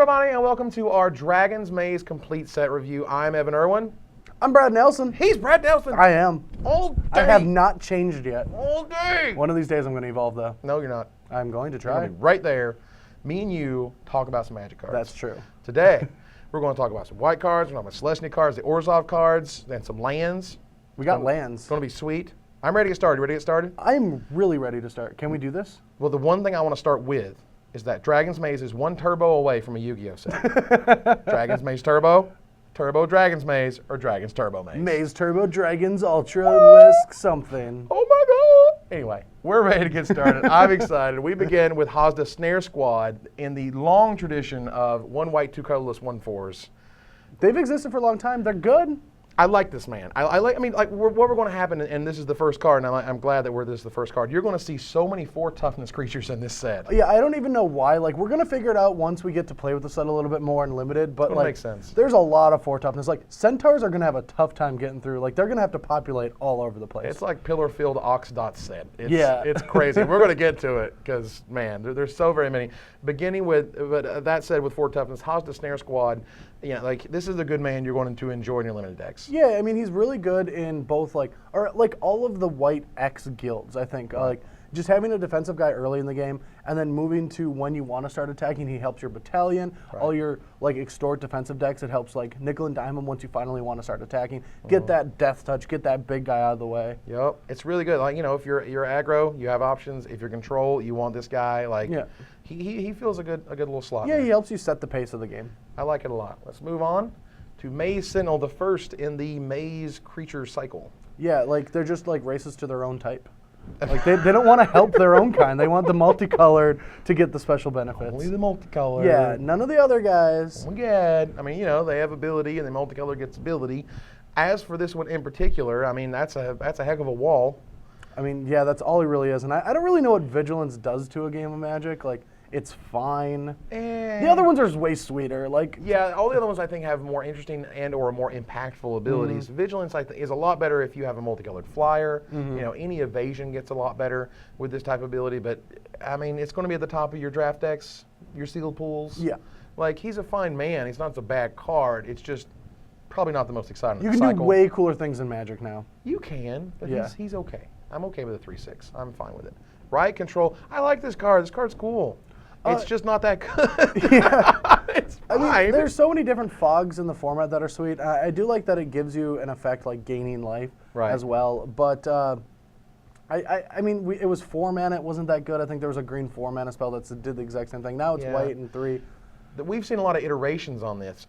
everybody, and welcome to our Dragon's Maze Complete Set Review. I'm Evan Irwin. I'm Brad Nelson. He's Brad Nelson. I am. All day. I have not changed yet. All day. One of these days I'm going to evolve, though. No, you're not. I'm going to You're try. gonna be right there. Me and you talk about some Magic cards. That's true. Today, we're going to talk about some white cards, we're going to talk about Selesnya cards, the Orzhov cards, and some lands. We got lands. It's going to be sweet. I'm ready to get started. You ready to get started? I'm really ready to start. Can we do this? Well, the one thing I want to start with is that Dragon's Maze is one turbo away from a Yu-Gi-Oh set. Dragon's Maze Turbo, Turbo Dragon's Maze, or Dragon's Turbo Maze. Maze Turbo Dragons Ultra Lisk something. Oh my God! Anyway, we're ready to get started. I'm excited. We begin with Hazda Snare Squad in the long tradition of one white, two colorless, 1/4s. They've existed for a long time. They're good. I like this man. What we're going to happen, and this is the first card, and I'm glad that this is the first card. You're going to see so many 4 toughness creatures in this set. Yeah, I don't even know why. Like, we're going to figure it out once we get to play with the set a little bit more and limited, but like, makes sense. There's a lot of 4 toughness. Like, Centaurs are going to have a tough time getting through. Like, they're going to have to populate all over the place. It's like Pillar Field Ox Dot set. It's crazy. We're going to get to it because, man, there's so very many. Beginning with, that said, with 4 toughness, Hazda Snare Squad, this is a good man you're going to enjoy in your limited decks. Yeah, I mean, he's really good in both, all of the white X guilds, I think. Like, just having a defensive guy early in the game, and then moving to when you want to start attacking, he helps your battalion. Right. All your, extort defensive decks, it helps, nickel and diamond once you finally want to start attacking. Get that death touch, get that big guy out of the way. Yep, it's really good. If you're aggro, you have options. If you're control, you want this guy. He feels a good little slot. Yeah, there. He helps you set the pace of the game. I like it a lot. Let's move on to Maze Sentinel, the first in the Maze creature cycle. Yeah, they're just races to their own type. They don't want to help their own kind. They want the multicolored to get the special benefits. Only the multicolored. Yeah, none of the other guys. Oh my God. I mean, they have ability, and the multicolor gets ability. As for this one in particular, I mean, that's a heck of a wall. I mean, yeah, that's all he really is. And I don't really know what Vigilance does to a game of Magic. It's fine. The other ones are way sweeter. Yeah, all the other ones I think have more interesting and or more impactful abilities. Vigilance is a lot better if you have a multicolored flyer. Any evasion gets a lot better with this type of ability. But I mean, it's going to be at the top of your draft decks, your sealed pools. Yeah. He's a fine man. He's not a bad card. It's just probably not the most exciting. You can do way cooler things in Magic now. You can, but yeah. he's okay. I'm okay with a 3/6. I'm fine with it. Right control. I like this card. This card's cool. It's just not that good. Yeah. It's fine. I mean, there's so many different fogs in the format that are sweet. I do like that it gives you an effect like gaining life as well. But I mean, it was 4 mana. It wasn't that good. I think there was a green 4 mana spell that did the exact same thing. Now it's white and 3. We've seen a lot of iterations on this,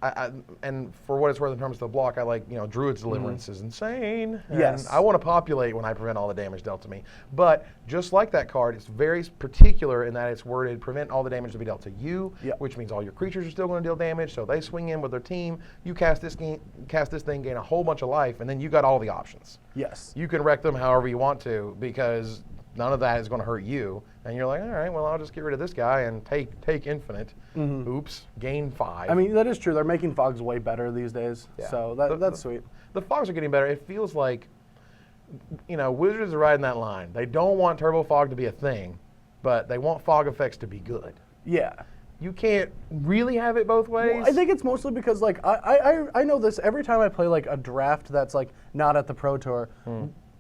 and for what it's worth in terms of the block, I like, Druid's Deliverance is insane. Yes. I want to populate when I prevent all the damage dealt to me. But just like that card, it's very particular in that it's worded, prevent all the damage to be dealt to you, which means all your creatures are still going to deal damage, so they swing in with their team, you cast this thing, gain a whole bunch of life, and then you got all the options. Yes. You can wreck them however you want to, because none of that is going to hurt you. And you're like, all right, well, I'll just get rid of this guy and take infinite. Oops, gain 5. I mean, that is true. They're making fogs way better these days. Yeah. So that's sweet. The fogs are getting better. It feels like, Wizards are riding that line. They don't want turbo fog to be a thing, but they want fog effects to be good. Yeah. You can't really have it both ways. Well, I think it's mostly because, I know this every time I play, a draft that's, not at the Pro Tour.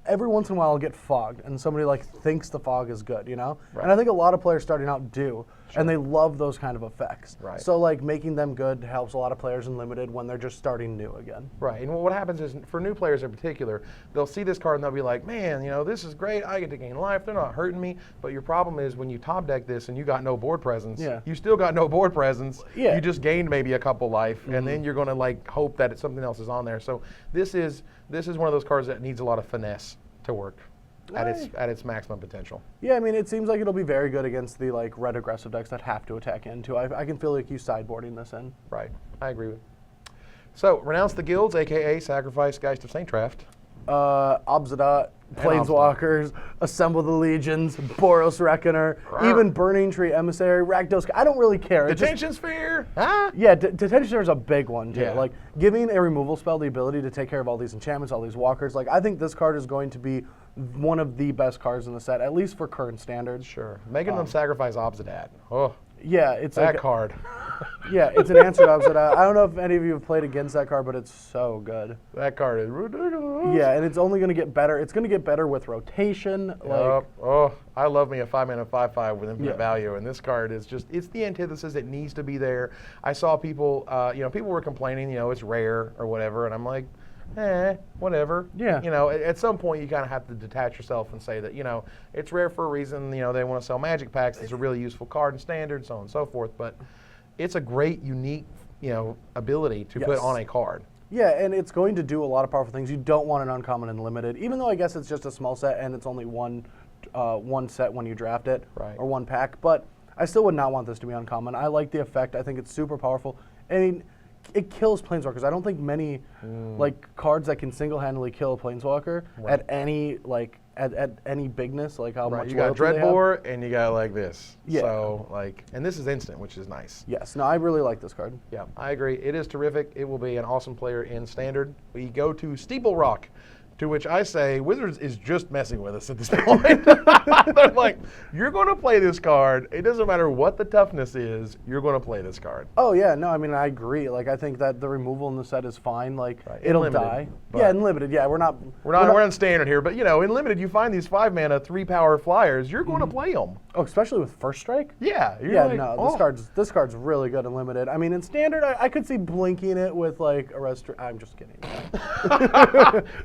Every once in a while I'll get fogged, and somebody thinks the fog is good, Right. And I think a lot of players starting out do, and they love those kind of effects. Right. So making them good helps a lot of players in Limited when they're just starting new again. Right, and what happens is, for new players in particular, they'll see this card and they'll be like, man, this is great, I get to gain life, they're not hurting me, but your problem is when you top deck this and you got no board presence, you still got no board presence, you just gained maybe a couple life, and then you're going to hope that something else is on there. So this is one of those cards that needs a lot of finesse to work at its maximum potential. Yeah, I mean, it seems like it'll be very good against the red aggressive decks that have to attack into. I can feel you sideboarding this in. Right, I agree with. So, renounce the guilds, aka sacrifice Geist of Saint Draft. Obsidat, Planeswalkers, Assemble the Legions, Boros Reckoner, even Burning Tree Emissary, Rakdos. I don't really care. Detention Sphere? Huh? Yeah, Detention Sphere is a big one, too. Yeah. Giving a removal spell the ability to take care of all these enchantments, all these walkers. I think this card is going to be one of the best cards in the set, at least for current standards. Sure. Making them sacrifice Obsidat. Oh. Yeah, it's that like card. Yeah, it's an answer to opposite. I don't know if any of you have played against that card, but it's so good. That card is ridiculous. Yeah, and it's only going to get better. It's going to get better with rotation. Like, oh, I love me a 5-mana 5/5 with infinite value, and this card is just—it's the antithesis. It needs to be there. I saw people, people were complaining, it's rare or whatever, and I'm like, whatever. Yeah. At some point you kind of have to detach yourself and say that, it's rare for a reason. They want to sell magic packs. It's a really useful card in standard, so on and so forth. But it's a great, unique, ability to put on a card. Yeah, and it's going to do a lot of powerful things. You don't want an uncommon and limited, even though I guess it's just a small set and it's only one set when you draft it, or one pack. But I still would not want this to be uncommon. I like the effect. I think it's super powerful. I mean, it kills Planeswalkers. I don't think many cards that can single-handedly kill a Planeswalker at any at any bigness, like how much you got loyalty they have. Dreadbore and you got like this. Yeah. So and this is instant, which is nice. Yes. No, I really like this card. Yeah, I agree. It is terrific. It will be an awesome player in standard. We go to Steeple Rock, to which I say Wizards is just messing with us at this point. They're like, you're going to play this card. It doesn't matter what the toughness is. You're going to play this card. Oh yeah, no, I mean I agree. Like I think that the removal in the set is fine. Like it'll die. Yeah, in limited. Yeah, we're on standard here, but in limited you find these 5-mana 3-power flyers. You're going to play them. Oh, especially with First Strike. Yeah. This card's really good in limited. I mean, in standard, I could see blinking it with like I'm just kidding.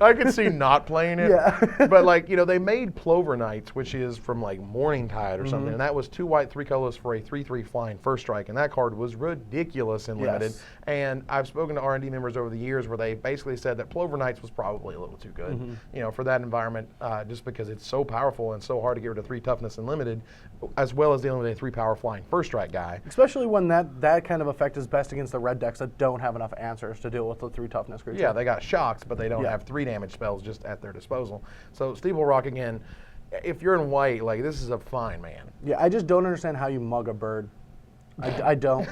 I could see not playing it. Yeah. But they made Plover Knights, which is from Morning Tide or something, and that was 2 white, 3 colorless for a 3/3 flying First Strike, and that card was ridiculous in limited. Yes. And I've spoken to R&D members over the years where they basically said that Plover Knights was probably a little too good, for that environment, just because it's so powerful and so hard to get rid of 3 toughness and limited, as well as dealing with a 3-power flying First Strike guy. Especially when that kind of effect is best against the red decks that don't have enough answers to deal with the 3 toughness creature. Yeah, they got shocks, but they don't have 3 damage spells just at their disposal. So Steeple Rock, again, if you're in white, this is a fine man. Yeah, I just don't understand how you mug a bird. I don't.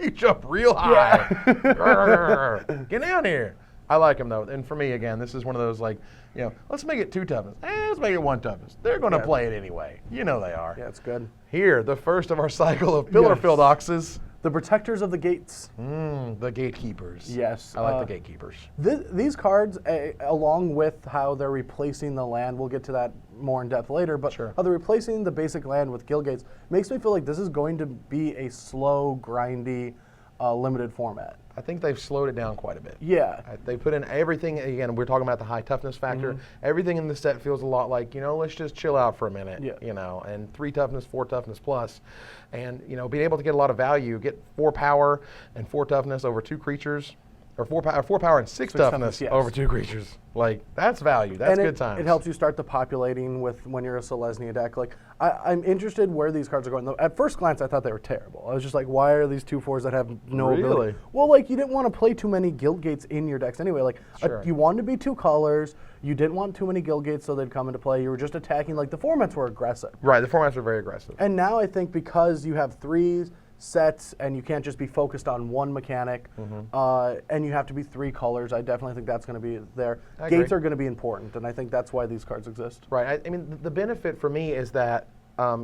You jump real high. Yeah. Get down here. I like him though, and for me again, this is one of those let's make it 2 toughness. Let's make it 1 toughness. They're going to play it anyway. They are. Yeah, it's good. Here, the first of our cycle of Pillar-Filled Oxes. The Protectors of the Gates. The Gatekeepers. Yes. I like the Gatekeepers. These cards, along with how they're replacing the land, we'll get to that more in depth later, but how they're replacing the basic land with Guild Gates makes me feel like this is going to be a slow, grindy, limited format. I think they've slowed it down quite a bit. Yeah. They put in everything, again, we're talking about the high toughness factor. Everything in the set feels a lot like, let's just chill out for a minute, and 3 toughness, 4 toughness plus. And, being able to get a lot of value, get 4 power and 4 toughness over 2 creatures, or 4 power and 6 toughness over 2 creatures. That's value. That's good times. It helps you start the populating when you're a Selesnya deck. I'm interested where these cards are going. At first glance, I thought they were terrible. I was just like, why are these 2/4s that have no ability? Well, you didn't want to play too many Guild Gates in your decks anyway. You wanted to be 2 colors. You didn't want too many Guild Gates so they'd come into play. You were just attacking. The formats were aggressive. Right, the formats were very aggressive. And now I think because you have 3 sets and you can't just be focused on one mechanic, and you have to be 3 colors, I definitely think that's going to be there. Gates are going to be important, and I think that's why these cards exist. Right. I mean, the benefit for me is that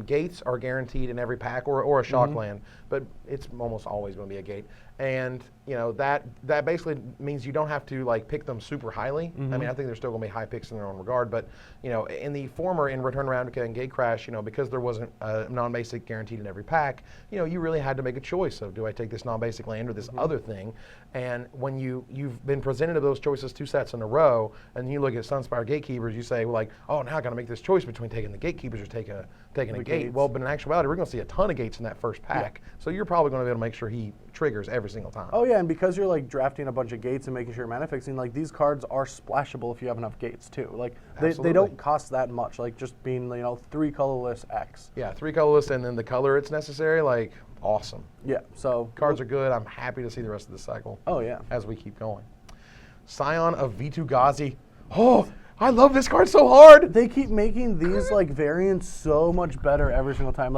gates are guaranteed in every pack or a shock land, but it's almost always going to be a gate. And that basically means you don't have to pick them super highly. I mean, I think they're still going to be high picks in their own regard, but in the former, in Return to Ravnica and Gatecrash, because there wasn't a non-basic guaranteed in every pack, you really had to make a choice of, do I take this non-basic land or this other thing? And when you've been presented of those choices 2 sets in a row, and you look at Sunspire Gatekeepers, you say, oh, now I got to make this choice between taking the Gatekeepers or taking a gate. Gates. Well, but in actuality, we're going to see a ton of gates in that first pack, so you're probably going to be able to make sure he triggers every single time. Oh yeah, and because you're drafting a bunch of gates and making sure you're mana fixing, these cards are splashable if you have enough gates too. They don't cost that much. Just being 3 colorless X. Yeah, 3 colorless, and then the color it's necessary. Awesome. Yeah. So cards are good. I'm happy to see the rest of the cycle. Oh yeah. As we keep going. Scion of Vitu-Ghazi. Oh, I love this card so hard. They keep making these variants so much better every single time.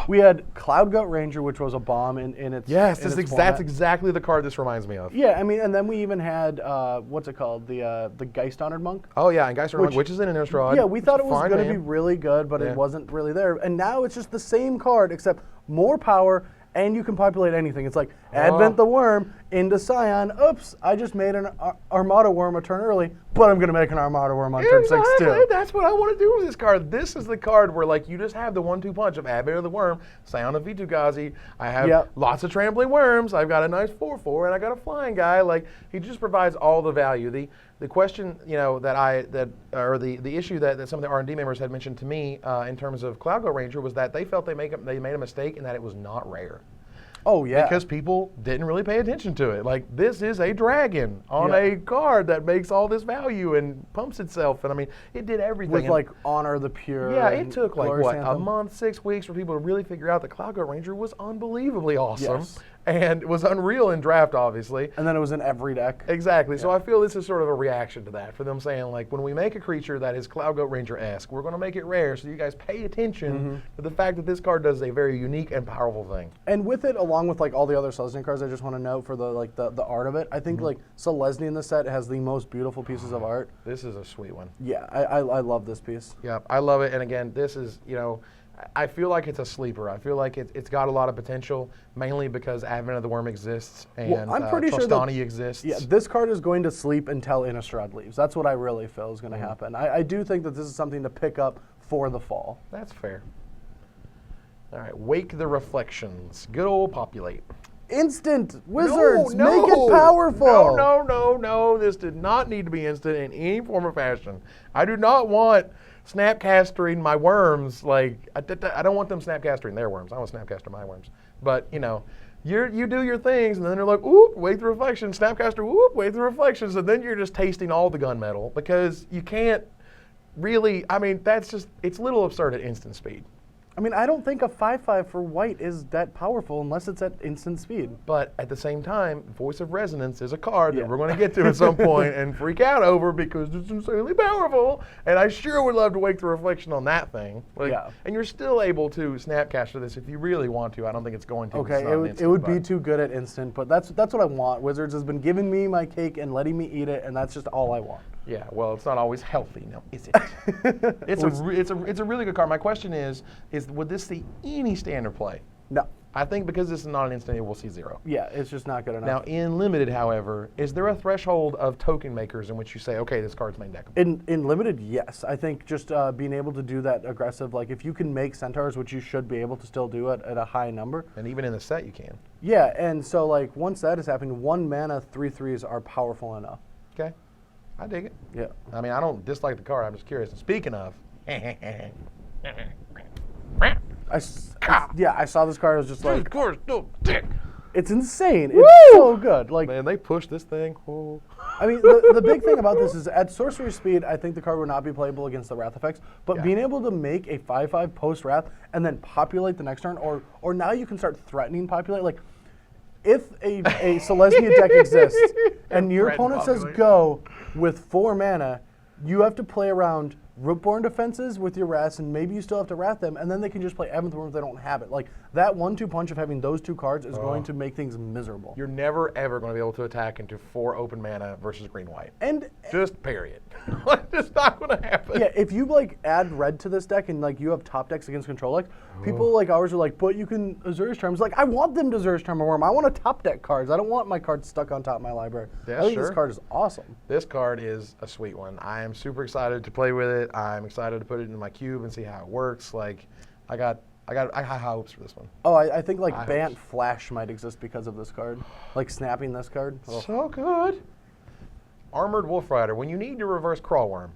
We had Cloud Goat Ranger, which was a bomb in its Yes, in its that's format. exactly the card this reminds me of. Yeah, I mean, and then we even had what's it called, the Geist Honored Monk. Oh yeah, and Geister which is in Innistrad. Yeah, we thought it was going to be really good, but it wasn't really there. And now it's just the same card except more power. And you can populate anything. It's like Advent the Worm into Scion. Oops, I just made an Armada Worm a turn early, but I'm going to make an Armada Worm on turn 6 too. That's what I want to do with this card. This is the card where like you just have the 1-2 punch of Advent of the Worm, Scion of Vitu-Ghazi. I have lots of trampling worms. I've got a nice 4/4, and I got a flying guy. Like he just provides all the value. The question, you know, the issue that some of the R&D members had mentioned to me in terms of Cloud Goat Ranger was that they felt they made a mistake in that it was not rare. Oh yeah. Because people didn't really pay attention to it. Like this is a dragon on a card that makes all this value and pumps itself. And I mean, it did everything. With like Honor the Pure. Yeah, it took like what, Anthem. a month, 6 weeks for people to really figure out that Cloud Goat Ranger was unbelievably awesome. Yes. And it was unreal in draft, obviously. And then it was in every deck. Exactly. So I feel this is sort of a reaction to that, for them saying, like, when we make a creature that is Cloud Goat Ranger-esque, we're going to make it rare so you guys pay attention to the fact that this card does a very unique and powerful thing. And with it, along with like all the other Selesnya cards, I just want to note for the art of it, I think like Selesnya in the set has the most beautiful pieces of art. This is a sweet one. Yeah, I love this piece. Yeah, I love it. And again, this is, you know, I feel like it's a sleeper. I feel like it's got a lot of potential, mainly because Advent of the Worm exists and I'm pretty sure Trostani exists. Yeah, this card is going to sleep until Innistrad leaves. That's what I really feel is going to happen. I do think that this is something to pick up for the fall. That's fair. All right, Wake the Reflections. Good old Populate. Instant! Wizards! Make it powerful! No. This did not need to be instant in any form or fashion. I do not want snapcastering my worms. Like, I don't want them snapcastering their worms. I want to snapcaster my worms. But, you know, you do your things, and then they're like, oop, wait the reflection, snapcaster, whoop, wait the reflections, and then you're just tasting all the gunmetal because you can't really, I mean, that's just, it's a little absurd at instant speed. I mean, I don't think a 5/5 for white is that powerful unless it's at instant speed. But at the same time, Voice of Resonance is a card that we're going to get to at some point and freak out over because it's insanely powerful. And I sure would love to Wake the Reflection on that thing. Like, and you're still able to snapcaster this if you really want to. I don't think it's going to. Okay, it would be too good at instant, but that's what I want. Wizards has been giving me my cake and letting me eat it, and that's just all I want. Yeah, well, it's not always healthy, no, is it? It's a really good card. My question is would this see any standard play? No. I think because this is not an instant, it will see 0. Yeah, it's just not good enough. Now, in Limited, however, is there a threshold of token makers in which you say, okay, this card's main deckable? In Limited, yes. I think just being able to do that aggressive, like if you can make Centaurs, which you should be able to still do it at a high number. And even in the set, you can. Yeah, and so like once that is happening, 1 mana 3/3s are powerful enough. Okay. I dig it. Yeah. I mean, I don't dislike the card. I'm just curious. And speaking of, I saw this card. I was just like, this card's no dick. It's insane. It's so good. Like, man, they push this thing. Oh. I mean, the big thing about this is at sorcery speed, I think the card would not be playable against the Wrath effects. But being able to make a 5/5 post Wrath and then populate the next turn, or now you can start threatening populate. Like, if a Selesnya deck exists and your opponent says go with 4 mana, you have to play around Rootborn defenses with your Wraths, and maybe you still have to Wrath them, and then they can just play Advent the Worm if they don't have it. Like, that 1/2 punch of having those 2 cards is going to make things miserable. You're never, ever going to be able to attack into 4 open mana versus green-white. And just period. It's not going to happen. Yeah, if you, like, add red to this deck and, like, you have top decks against control decks, people like ours are like, but you can Azur's Charm. It's like, I want them to Azur's Charm a Worm. I want to top deck cards. I don't want my cards stuck on top of my library. Yeah, I think this card is awesome. This card is a sweet one. I am super excited to play with it. I'm excited to put it in my cube and see how it works. Like, I got high hopes for this one. Oh, I think like Bant Flash might exist because of this card. Like snapping this card. Oh. So good. Armored Wolf Rider. When you need to reverse Crawlworm,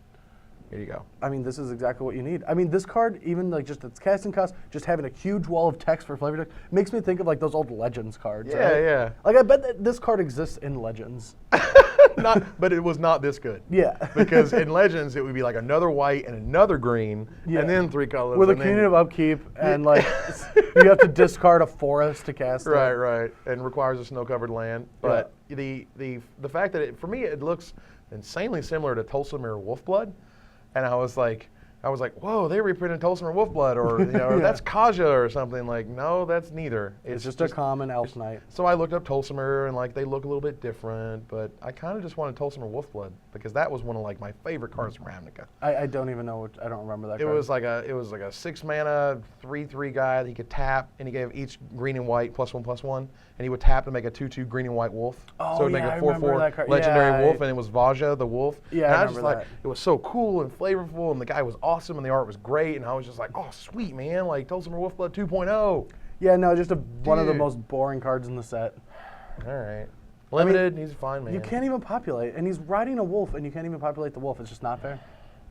here you go. I mean, this is exactly what you need. I mean, this card, even like just its casting cost, just having a huge wall of text for flavor text, makes me think of like those old Legends cards. Yeah, right? yeah. Like I bet that this card exists in Legends. But it was not this good. Yeah. Because in Legends, it would be like another white and another green, and then 3 colors. With a community of upkeep, and like you have to discard a forest to cast it. Right. And requires a snow-covered land. But the fact that, for me, it looks insanely similar to Tolsimir Wolfblood. And I was like, I was like, whoa, they reprinted Tolsimir Wolfblood, or or that's Kaja or something. Like, no, that's neither. It's just a common Elf Knight. So I looked up Tolsimir, and like they look a little bit different, but I kind of just wanted Tolsimir Wolfblood because that was one of like my favorite cards from Ravnica. I don't even know. I don't remember that. It was like a 6-mana 3/3 guy that he could tap, and he gave each green and white +1/+1, and he would tap to make a 2/2 green and white wolf. Oh, so it would make a 4/4 card. legendary wolf, and it was Vaja the wolf. Yeah, and I I was just remember like, that. it was so cool and flavorful, and the guy was awesome, and the art was great, and I was just like, oh sweet man, like Tolsimir Wolfblood 2.0. Yeah, no, just one of the most boring cards in the set. All right. Limited, he's fine, man. You can't even populate, and he's riding a wolf, and you can't even populate the wolf. It's just not fair.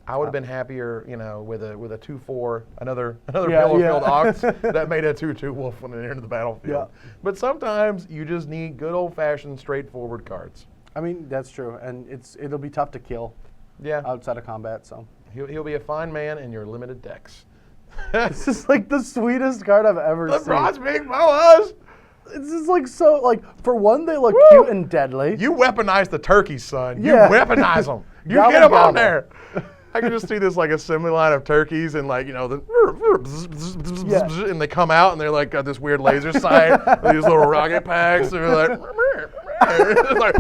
I would have been happier, with a 2/4, another Pillarfield Ox that made a 2/2 wolf when it entered the battlefield. Yeah. But sometimes you just need good old-fashioned, straightforward cards. I mean, that's true, and it'll be tough to kill. Yeah. Outside of combat, so. He'll be a fine man in your limited decks. This is like the sweetest card I've ever The seen. bronze big boas! It's just like so, like, for one, they look Woo! cute and deadly. You weaponize the turkeys, son. Yeah. You weaponize them. You Gobble, get them on gobble. there. I can just see this like assembly line of turkeys and like, and they come out and they're like got this weird laser sight, with these little rocket packs, and they're like,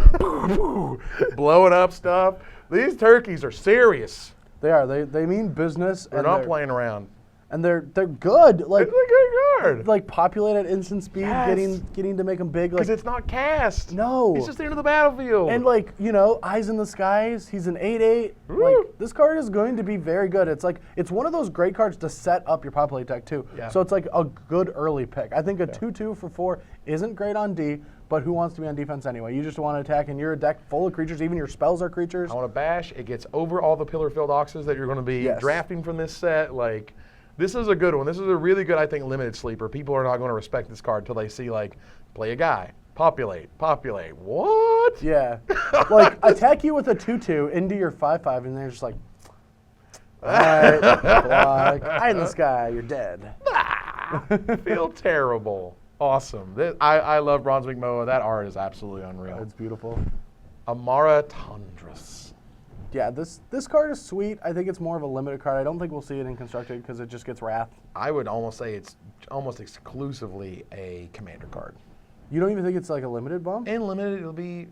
blowing up stuff. These turkeys are serious. They are. They mean business. They're not playing around. And they're good. Like, It's a good card. like populate at instant speed, Yes. getting to make them big. Because Like, it's not cast. no. It's just the end of the battlefield. And like, Eyes in the Skies, he's an 8/8. Woo. Like, this card is going to be very good. It's one of those great cards to set up your populate deck too. Yeah. So it's like a good early pick. I think a 2/2 for 4 isn't great on D, but who wants to be on defense anyway? You just want to attack, and you're a deck full of creatures. Even your spells are creatures. I want to bash. It gets over all the Pillarfield Oxes that you're going to be Yes. drafting from this set. Like, this is a good one. This is a really good, I think, limited sleeper. People are not going to respect this card until they see, like, play a guy, populate. What? Yeah. Like, attack you with a 2/2 into your 5/5, and they're just like, all right, block. Eye in the Sky, you're dead. Feel terrible. Awesome. I love Bronze McMoa. That art is absolutely unreal. It's beautiful. Amara Tundras. Yeah, this card is sweet. I think it's more of a limited card. I don't think we'll see it in Constructed because it just gets Wrath. I would almost say it's almost exclusively a commander card. You don't even think it's like a limited bomb? In limited, it'll be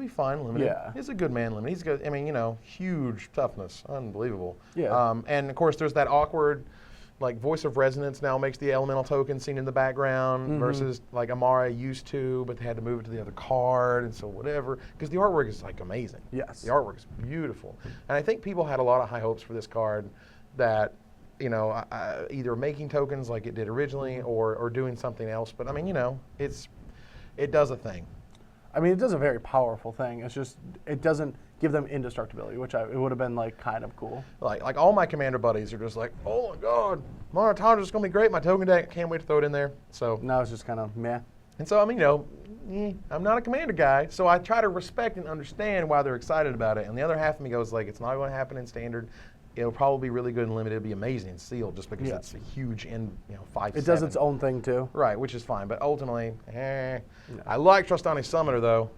fine. Limited. Yeah. He's a good man. Limited. He's good. I mean, huge toughness, unbelievable. Yeah. And of course, there's that awkward, like Voice of Resonance now makes the elemental token seen in the background versus like Amara used to, but they had to move it to the other card, and so whatever. Because the artwork is like amazing. Yes. The artwork is beautiful, and I think people had a lot of high hopes for this card, that either making tokens like it did originally or doing something else. But I mean, it does a thing. I mean, it does a very powerful thing. It's just, it doesn't give them indestructibility, which it would have been like kind of cool. Like all my commander buddies are just like, oh my god, Amara Tundras is gonna be great. My token deck, can't wait to throw it in there. So Now it's just kind of meh. And so, I mean, I'm not a commander guy, so I try to respect and understand why they're excited about it. And the other half of me goes like, it's not going to happen in standard. It'll probably be really good in limited. It'll be amazing in sealed, just because it's a huge 5/7. It does its own thing too. Right, which is fine. But ultimately, I like Trostani Summoner though.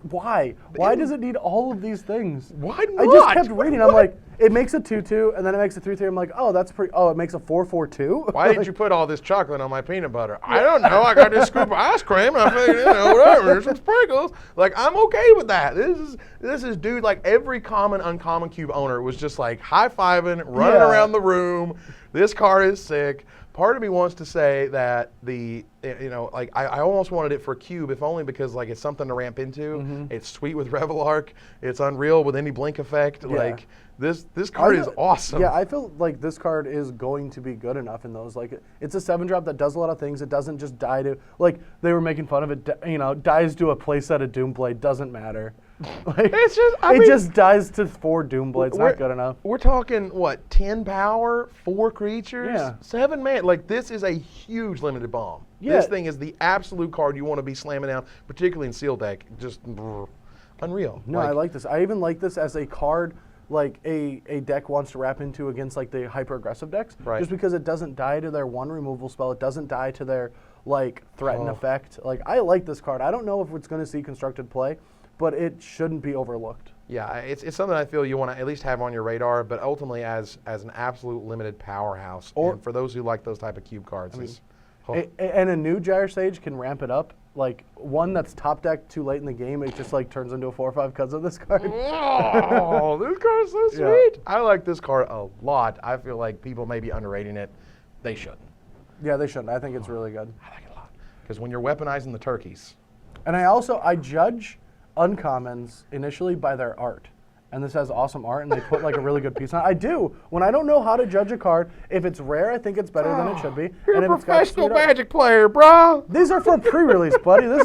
Why? Why does it need all of these things? Why not? I just kept reading. I'm like, it makes a 2/2, and then it makes a 3/3. I'm like, oh, that's pretty. Oh, it makes a 4/4/2. Why did you put all this chocolate on my peanut butter? I don't know. I got this scoop of ice cream, and I figured, whatever. There's some sprinkles. Like, I'm okay with that. This is, dude. Like every common, uncommon cube owner was just like high-fiving, running around the room. This card is sick. Part of me wants to say that I almost wanted it for cube, if only because like it's something to ramp into. It's sweet with Revelark. It's unreal with any blink effect. Yeah. Like this card is awesome. Yeah, I feel like this card is going to be good enough in those. Like, it's a 7-drop that does a lot of things. It doesn't just die to, like, they were making fun of it, dies to a playset of Doomblade, doesn't matter. Like, It's just, it just dies to 4 Doomblades, not good enough. We're talking, what, 10 power, 4 creatures, Yeah. 7 man. Like, this is a huge limited bomb. Yeah. This thing is the absolute card you want to be slamming down, particularly in sealed deck. Just unreal. No, I like this. I even like this as a card like a deck wants to wrap into against like the hyper aggressive decks. Right. Just because it doesn't die to their 1 removal spell, it doesn't die to their like threaten effect. Like, I like this card. I don't know if it's going to see constructed play, but it shouldn't be overlooked. Yeah, it's something I feel you want to at least have on your radar, but ultimately as an absolute limited powerhouse. And for those who like those type of cube cards, and a new Gyre Sage can ramp it up. Like one that's top decked too late in the game, it just like turns into a 4/5 because of this card. Oh, this card is so sweet. I like this card a lot. I feel like people may be underrating it. They shouldn't. Yeah, they shouldn't. I think it's really good. I like it a lot because when you're weaponizing the turkeys. And I judge uncommons initially by their art. And this has awesome art, and they put like a really good piece on it. I do. When I don't know how to judge a card, if it's rare, I think it's better than it should be. You're and a if professional Magic player, bro. These are for pre-release, buddy. This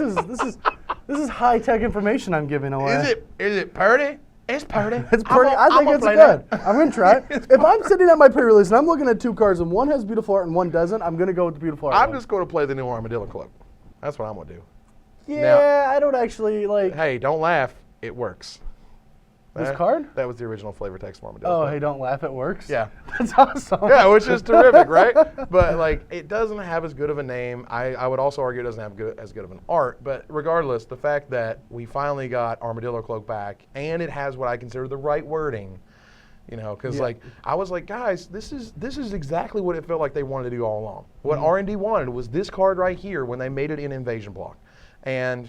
is high-tech information I'm giving away. Is it pretty? It's pretty. It's pretty. I think it's good. I'm gonna try it. If I'm sitting at my pre-release and I'm looking at two cards and one has beautiful art and one doesn't, I'm gonna go with the beautiful art. I'm just going to play the new Armadillo Cloak. That's what I'm gonna do. Yeah, now, I don't actually like. Hey, don't laugh. It works. This card? That was the original flavor text for Armadillo. Oh, hey, don't laugh. It works. Yeah, that's awesome. Yeah, which is terrific, right? But like, it doesn't have as good of a name. I would also argue it doesn't have as good of an art. But regardless, the fact that we finally got Armadillo Cloak back, and it has what I consider the right wording. You know, because like I was like, guys, this is exactly what it felt like they wanted to do all along. What R&D wanted was this card right here when they made it in invasion block, and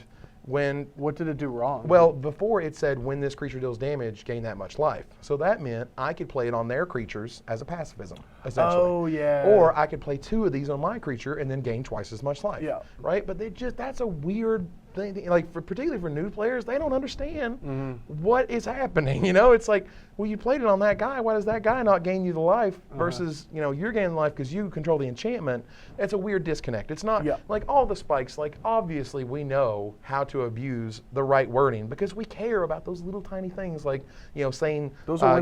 what did it do wrong? Well, before it said when this creature deals damage, gain that much life. So that meant I could play it on their creatures as a pacifism, essentially. Oh yeah. Or I could play 2 of these on my creature and then gain twice as much life. Yeah. Right? But that's a weird thing. Like particularly for new players, they don't understand what is happening. You know, it's like, well, you played it on that guy. Why does that guy not gain you the life versus you're gaining life because you control the enchantment? It's a weird disconnect. It's not like all the spikes. Like obviously we know how to abuse the right wording because we care about those little tiny things like saying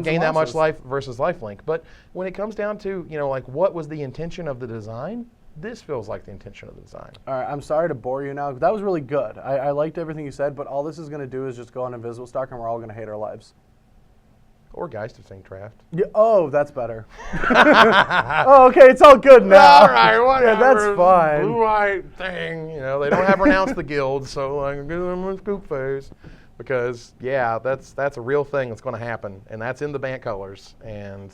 gain that much life versus lifelink. But when it comes down to like what was the intention of the design, this feels like the intention of the design. All right, I'm sorry to bore you now. That was really good. I liked everything you said, but all this is going to do is just go on Invisible Stock and we're all going to hate our lives. Or Geist of Sync Draft. Yeah, oh, that's better. Oh, okay, it's all good now. All right, whatever. Yeah, that's fine. Blue-white thing. They don't have Renounce the Guild, so like, give them a scoop face. Because, yeah, that's a real thing that's going to happen. And that's in the Bant colors. And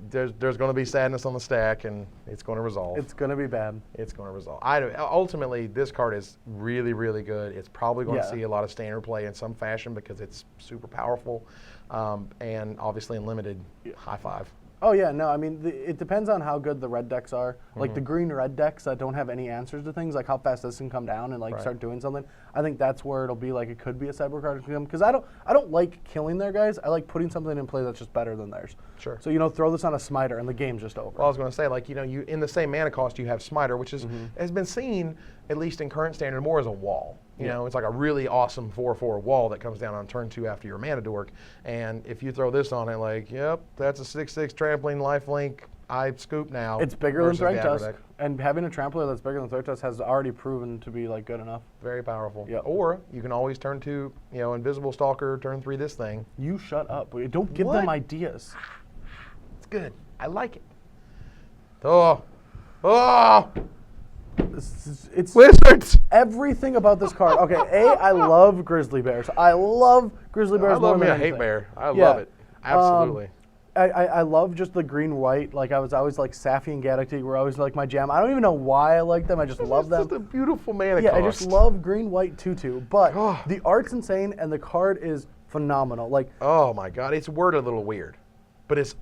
there's going to be sadness on the stack, and it's going to resolve. It's going to be bad. It's going to resolve. Ultimately, this card is really, really good. It's probably going to see a lot of standard play in some fashion because it's super powerful. And obviously in limited, high five. Oh yeah, no, I mean, it depends on how good the red decks are. Like the green-red decks that don't have any answers to things, like how fast this can come down and like start doing something. I think that's where it'll be like it could be a sideboard card because I don't like killing their guys. I like putting something in play that's just better than theirs. Sure. So throw this on a Smiter and the game's just over. Well, I was going to say like you in the same mana cost you have Smiter, which has been seen at least in current standard more as a wall. It's like a really awesome 4/4 wall that comes down on turn 2 after your mana dork. And if you throw this on it, like, yep, that's a 6/6 trampling lifelink. I scoop now. It's bigger than Thragtusk. And having a trampler that's bigger than Thragtusk has already proven to be like good enough. Very powerful. Yep. Or you can always turn 2, Invisible Stalker, turn 3 this thing. You shut up. Don't give them ideas. It's good. I like it. Oh. It's Wizards. Everything about this card. Okay, I love Grizzly Bears. I love Grizzly Bears. I love me a hate bear. I love it. Absolutely. I love just the green-white. Like I was always like Safi and Gaddock were always like my jam. I don't even know why I like them. I just love them. It's just a beautiful mana cost. I just love green-white 2/2. But the art's insane and the card is phenomenal. Like, oh my god, it's worded a little weird, but it's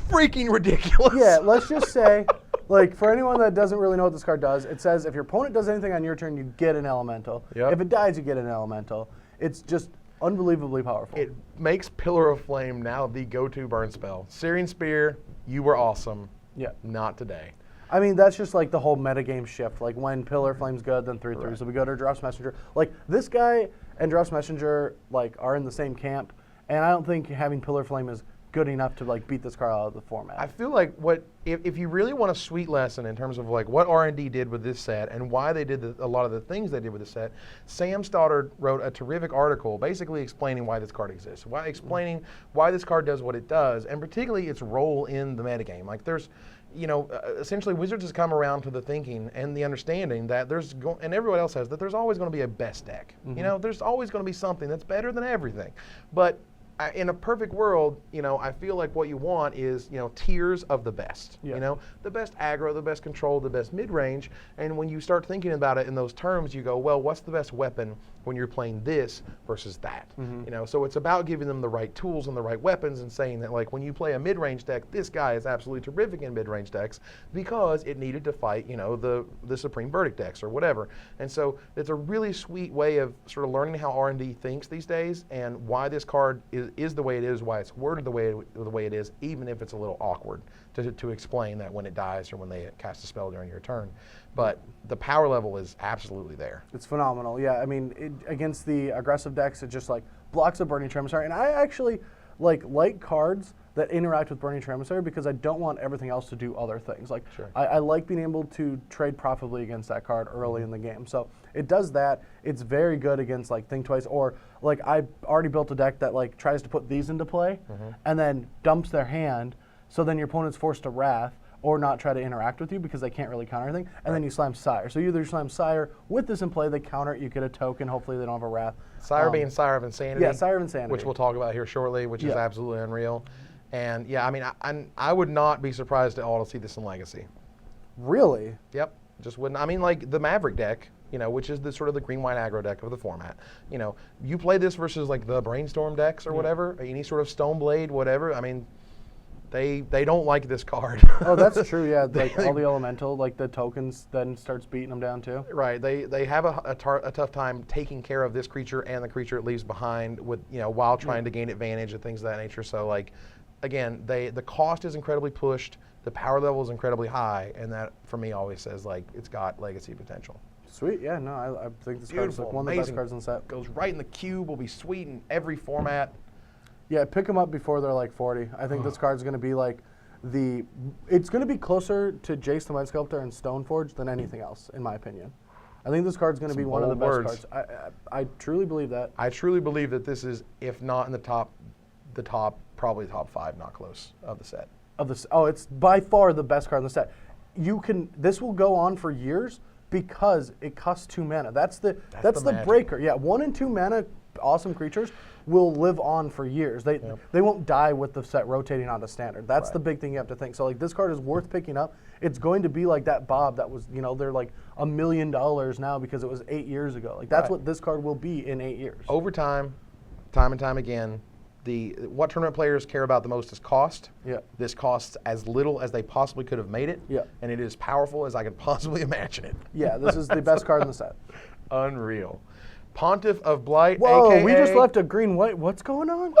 freaking ridiculous. Yeah, let's just say, like, for anyone that doesn't really know what this card does, it says if your opponent does anything on your turn, you get an elemental. Yep. If it dies, you get an elemental. It's just unbelievably powerful. It makes Pillar of Flame now the go-to burn spell. Searing Spear, you were awesome. Yeah. Not today. I mean, that's just like the whole metagame shift. Like when Pillar of Flame's good, then 3/3s will be good, or Drops Messenger. Like this guy and Drops Messenger like are in the same camp, and I don't think having Pillar of Flame is good enough to like beat this card out of the format. I feel like if you really want a sweet lesson in terms of like what R&D did with this set and why they did a lot of the things they did with the set, Sam Stoddard wrote a terrific article basically explaining why this card exists, explaining why this card does what it does, and particularly its role in the metagame. Like there's, essentially Wizards has come around to the thinking and the understanding that and everyone else has, that there's always going to be a best deck. There's always going to be something that's better than everything. But in a perfect world, I feel like what you want is, tiers of the best. Yeah. The best aggro, the best control, the best mid-range. And when you start thinking about it in those terms, you go, well, what's the best weapon when you're playing this versus that? So it's about giving them the right tools and the right weapons and saying that, like, when you play a mid-range deck, this guy is absolutely terrific in mid-range decks because it needed to fight, the Supreme Verdict decks or whatever. And so it's a really sweet way of sort of learning how R&D thinks these days and why this card is the way it is, why it's worded the way it is, even if it's a little awkward to explain that when it dies or when they cast a spell during your turn. But the power level is absolutely there. It's phenomenal. Yeah, I mean, against the aggressive decks, it just like blocks the Burning Tremissary. And I actually like cards that interact with Burning Tremissary because I don't want everything else to do other things. Like, sure. I like being able to trade profitably against that card early in the game. So it does that. It's very good against like Think Twice, or like I already built a deck that like tries to put these into play and then dumps their hand, so then your opponent's forced to Wrath or not try to interact with you because they can't really counter anything, and then you slam Sire. So you either slam Sire with this in play, they counter it, you get a token, hopefully they don't have a Wrath. Sire being Sire of Insanity. Yeah, Sire of Insanity. Which we'll talk about here shortly, which is absolutely unreal. And yeah, I mean, I would not be surprised at all to see this in Legacy. Really? Yep, just wouldn't. I mean, like the Maverick deck, which is the sort of the green-white aggro deck of the format. You play this versus like the Brainstorm decks or whatever, any sort of Stoneblade, whatever. I mean, they don't like this card. Oh, that's true. Yeah, like all the elemental, like the tokens, then starts beating them down too. Right. They have a tough time taking care of this creature and the creature it leaves behind with while trying to gain advantage and things of that nature. So like, again, the cost is incredibly pushed, the power level is incredibly high, and that for me always says like it's got Legacy potential. Sweet. Yeah. No, I think this card's like one of the best cards in the set. Goes right in the cube. Will be sweet in every format. Yeah, pick them up before they're like 40. I think this card's going to be like it's going to be closer to Jace the Mind Sculptor and Stoneforge than anything else, in my opinion. I think this card's going to be one of the best cards. I truly believe that. I truly believe that this is, if not in the top, probably top 5, not close, of the set. It's by far the best card in the set. This will go on for years because it costs 2 mana. That's the breaker. Yeah, 1 and 2 mana, awesome creatures will live on for years. They won't die with the set rotating onto standard. That's the big thing you have to think. So like this card is worth picking up. It's going to be like that Bob that was, they're like $1 million now because it was 8 years ago. Like that's what this card will be in 8 years. Over time and time again, what tournament players care about the most is cost. Yeah. This costs as little as they possibly could have made it. Yeah. And it is powerful as I could possibly imagine it. Yeah, this is the best card in the set. Unreal. Pontiff of Blight. Whoa, AKA, we just left a green-white. What's going on?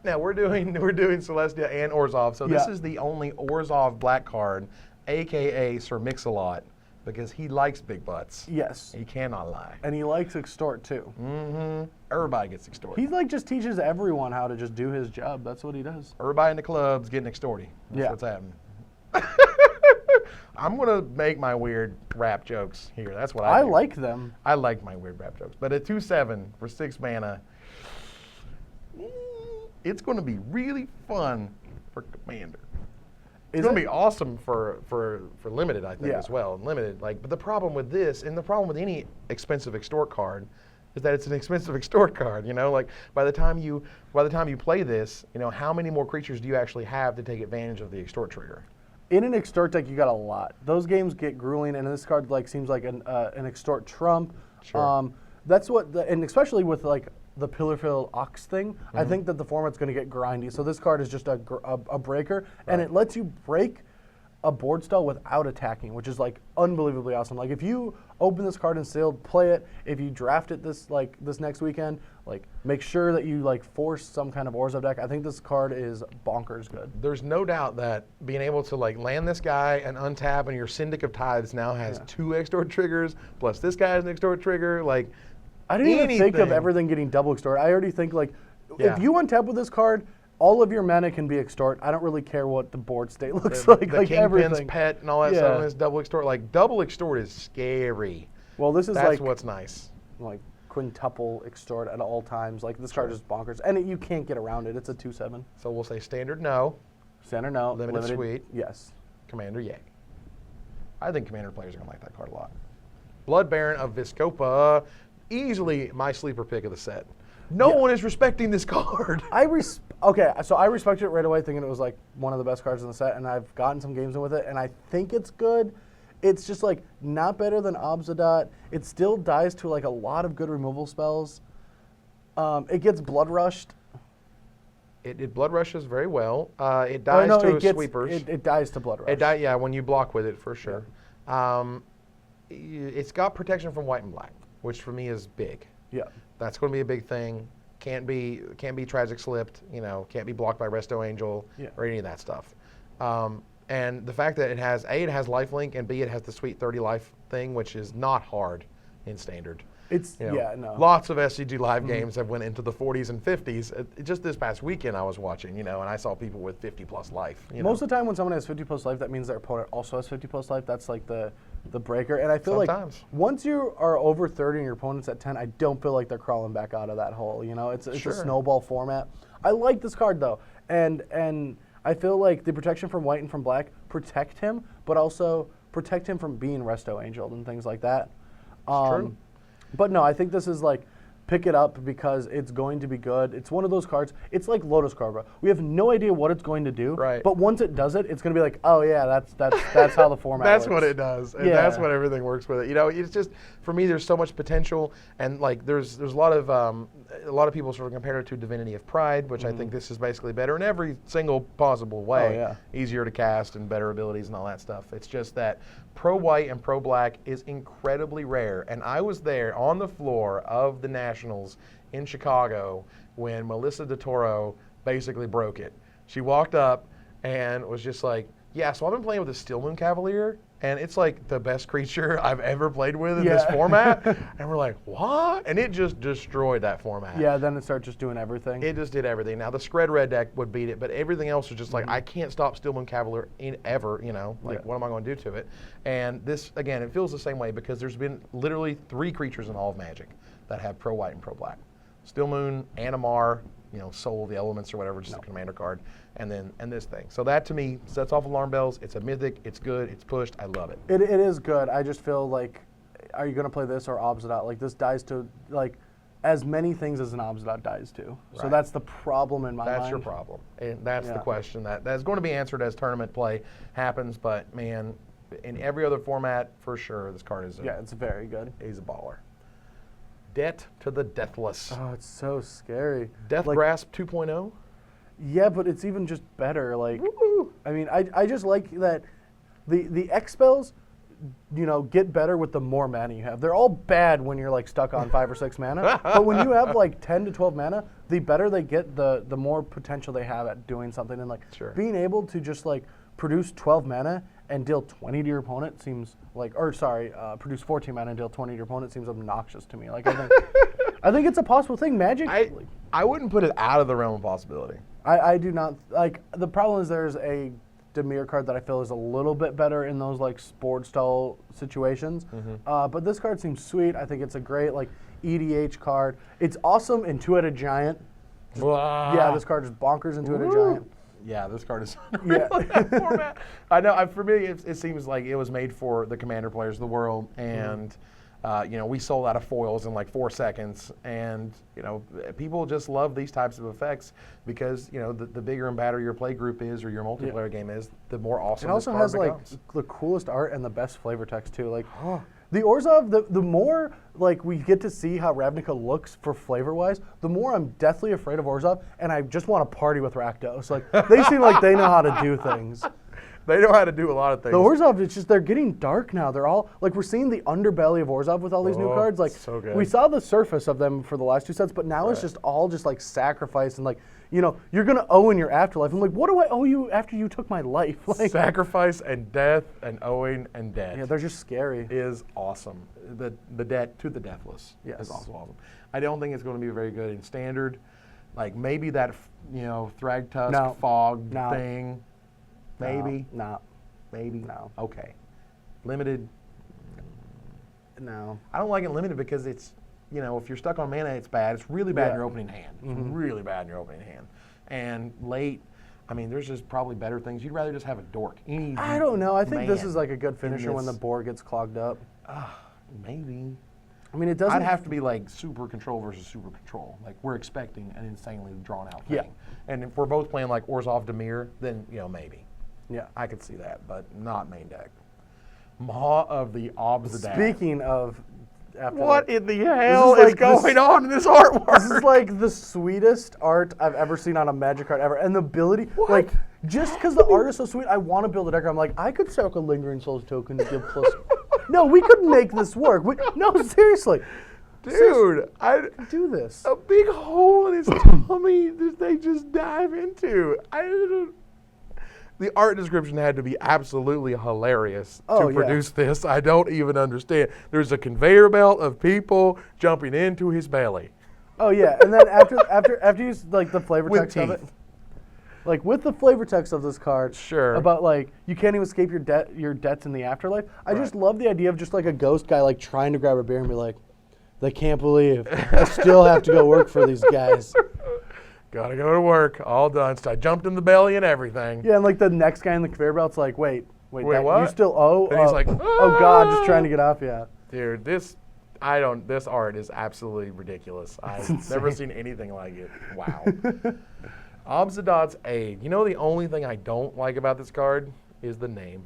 Now we're doing Selesnya and Orzhov. So this is the only Orzhov black card, AKA Sir Mix-a-Lot, because he likes big butts. Yes. He cannot lie. And he likes extort too. Mm-hmm. Everybody gets extorted. He like just teaches everyone how to just do his job. That's what he does. Everybody in the club's getting extorted. That's what's happening. I'm going to make my weird rap jokes here. That's what I do. Like them. I like my weird rap jokes. But at 2/7 for 6 mana, it's going to be really fun for Commander. It's going to be awesome for Limited, I think, as well. Limited, but the problem with this, and the problem with any expensive extort card, is that it's an expensive extort card. By the time you play this, how many more creatures do you actually have to take advantage of the extort trigger? In an extort deck, you got a lot. Those games get grueling, and this card seems like an extort trump. Sure. That's what, and especially with the Pillarfield Ox thing, I think that the format's going to get grindy. So this card is just a breaker, and it lets you break a board spell without attacking, which is unbelievably awesome. If you open this card in sealed, play it. If you draft it this next weekend, make sure that you force some kind of Orzhov deck. I think this card is bonkers good. There's no doubt that being able to land this guy and untap, and your Syndic of Tithes now has 2 extort triggers, plus this guy has an extort trigger. I didn't even think of everything getting double extort. I already think if you untap with this card, all of your mana can be extort. I don't really care what the board state looks like. The like Kingpin's everything. pet and all that stuff is double extort. Like double extort is scary. Well, this is That's what's nice. Like quintuple extort at all times. Like this card is bonkers, and you can't get around it. It's a 2/7. So we'll say standard no. Standard no. Limited sweet. Yes. Commander yay. I think Commander players are gonna like that card a lot. Blood Baron of Viscopa, easily my sleeper pick of the set. No one is respecting this card. Okay, so I respected it right away, thinking it was like one of the best cards in the set, and I've gotten some games in with it, and I think it's good. It's just like not better than Obzedat. It still dies to like a lot of good removal spells. It gets blood rushed. It blood rushes very well. It dies to sweepers. It dies to blood rush. Yeah, when you block with it for sure. Yeah. It's got protection from white and black, which for me is big. Yeah. That's going to be a big thing. Can't be tragic slipped. Can't be blocked by Resto Angel or any of that stuff. And the fact that it has it has lifelink, and B, it has the sweet 30 life thing, which is not hard in standard. It's Lots of SCG live games have went into the 40s and 50s. Just this past weekend, I was watching, and I saw people with 50 plus life. Most of the time, when someone has 50 plus life, that means their opponent also has 50 plus life. That's like the breaker. And I feel like once you are over 30 and your opponent's at 10, I don't feel like they're crawling back out of that hole. It's a snowball format. I like this card though, and I feel like the protection from white and from black protect him, but also protect him from being Resto Angeled and things like that. True. But no, I think this is like, pick it up because it's going to be good. It's one of those cards. It's like Lotus Cobra. We have no idea what it's going to do. Right. But once it does it, it's going to be like, oh yeah, that's how the format That's works. what it does. And that's what everything works with it. It's just, for me, there's so much potential, and like there's a lot of people sort of compare it to Divinity of Pride, which I think this is basically better in every single possible way. Oh, yeah. Easier to cast and better abilities and all that stuff. It's just that pro white and pro black is incredibly rare, and I was there on the floor of the Nationals in Chicago when Melissa DeToro basically broke it. She walked up and was just like, yeah, so I've been playing with the Steel Moon Cavalier, and it's like the best creature I've ever played with in this format. And we're like, what? And it just destroyed that format. Yeah, then it started just doing everything. It just did everything. Now, the Scred Red deck would beat it, but everything else was just like, I can't stop Steel Moon Cavalier ever, what am I going to do to it? And this, again, it feels the same way because there's been literally 3 creatures in all of Magic that have pro white and pro black. Steel Moon, Animar, Soul of the Elements or whatever, just a commander card, and this thing. So that to me sets off alarm bells. It's a mythic, it's good, it's pushed, I love it. It is good. I just feel like, are you going to play this or Obzedat? Like this dies to like as many things as an Obzedat dies to. Right. So that's the problem in my mind. That's your problem. And that's the question that's going to be answered as tournament play happens, but man, in every other format, for sure, this card is it's very good. He's a baller. Debt to the Deathless. Oh, it's so scary. Death Grasp 2.0? Yeah, but it's even just better. Like, I mean, I just like that the X spells, get better with the more mana you have. They're all bad when you're like stuck on 5 or 6 mana, but when you have like 10 to 12 mana, the better they get, the more potential they have at doing something. And like being able to just like produce 12 mana and deal 20 to your opponent seems like, produce 14 mana and deal 20 to your opponent seems obnoxious to me. Like I think it's a possible thing. Magic. I wouldn't put it out of the realm of possibility. I do not like. The problem is there's a Dimir card that I feel is a little bit better in those like board style situations. But this card seems sweet. I think it's a great like EDH card. It's awesome in Two-Headed Giant. Yeah, this card is bonkers in Two-Headed Giant. Yeah, this card is unreal in that format. I know. For me, it seems like it was made for the Commander players of the world, and we sold out of foils in like 4 seconds, and people just love these types of effects because the bigger and badder your play group is or your multiplayer game is, the more awesome. It also has becomes. Like the coolest art and the best flavor text too. Like the Orzhov, the more like we get to see how Ravnica looks for flavor wise, the more I'm deathly afraid of Orzhov, and I just want to party with Rakdos. Like they seem like they know how to do things. They know how to do a lot of things. The Orzhov, it's just they're getting dark now. They're all like we're seeing the underbelly of Orzhov with all these new cards. Like so good. We saw the surface of them for the last 2 sets, but now it's just all just like sacrifice and like you're gonna owe in your afterlife. I'm like, what do I owe you after you took my life? Like sacrifice and death and owing and debt. Yeah, they're just scary. Is awesome. The debt to the Deathless is also awesome. I don't think it's going to be very good in Standard. Like maybe that, Thragtusk fog thing. Maybe. No. Maybe. No. Okay. Limited. No. I don't like it limited because it's, if you're stuck on mana, it's bad. It's really bad in your opening hand. It's really bad in your opening hand. And late, there's just probably better things. You'd rather just have a dork. I don't know. I think this is like a good finisher when the board gets clogged up. Maybe. It doesn't. I'd have to be like super control versus super control. Like we're expecting an insanely drawn out thing. Yeah. And if we're both playing like Orzhov Dimir, then maybe. Yeah. I could see that, but not main deck. Maw of the Obsidian. Speaking of. What in the hell is going on in this artwork? This is like the sweetest art I've ever seen on a Magic card ever. And the ability, just because the art is so sweet, I want to build a deck. I'm like, I could sack a Lingering Souls token to give plus. No, we could make this work. No, seriously. Dude, I do this. A big hole in his tummy that they just dive into. The art description had to be absolutely hilarious to produce this. I don't even understand. There's a conveyor belt of people jumping into his belly. Oh yeah, and then after you the flavor with text teeth. of it, with the flavor text of this card, sure, about you can't even escape your debts in the afterlife. I just love the idea of just like a ghost guy trying to grab a beer and be like, they can't believe I still have to go work for these guys. Gotta go to work, all done. So I jumped in the belly and everything. Yeah, and the next guy in the conveyor belt's like, wait, what? You still owe? And he's like, oh God, just trying to get off, yeah. Dude, this art is absolutely ridiculous. I've never seen anything like it. Wow. Obsidian's Aid. The only thing I don't like about this card is the name.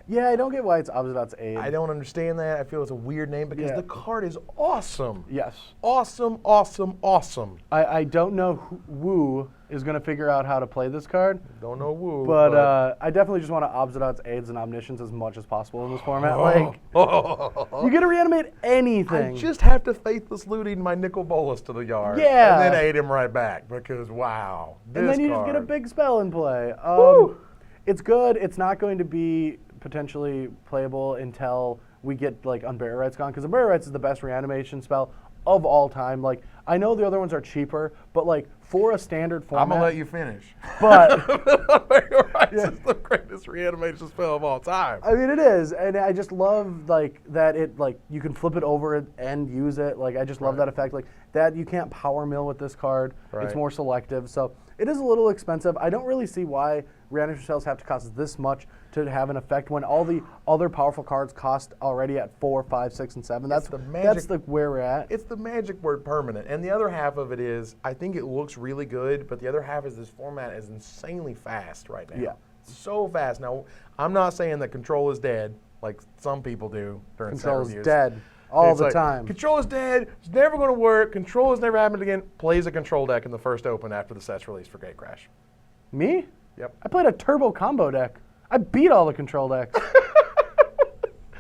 Yeah, I don't get why it's Obsidian's Aid. I don't understand that. I feel it's a weird name because the card is awesome. Yes. Awesome, awesome, awesome. I don't know who is going to figure out how to play this card. Don't know who. But I definitely just want to Obsidian's Aids and Omniscience as much as possible in this format. You get to reanimate anything. I just have to Faithless Looting my Nicol Bolas to the yard. Yeah. And then aid him right back because, wow. And then you just get a big spell in play. It's good. It's not going to be potentially playable until we get Unburial Rites gone, because Unburial Rites is the best reanimation spell of all time. I know the other ones are cheaper, but for a standard format. I'm gonna let you finish. But Unburial Rites is the greatest reanimation spell of all time. It is, and I just love that it you can flip it over and use it. I just love that effect. That you can't power mill with this card. Right. It's more selective, so it is a little expensive. I don't really see why reanimation spells have to cost this much to have an effect when all the other powerful cards cost already at 4, 5, 6, and 7. That's where we're at. It's the magic word permanent. And the other half of it is, I think it looks really good, but the other half is this format is insanely fast right now. Yeah. So fast. Now, I'm not saying that control is dead, like some people do during set Control is reviews. dead all the time. Control is dead. It's never going to work. Control has never happened again. Plays a control deck in the first open after the set's released for Gatecrash. Me? Yep. I played a turbo combo deck. I beat all the control decks.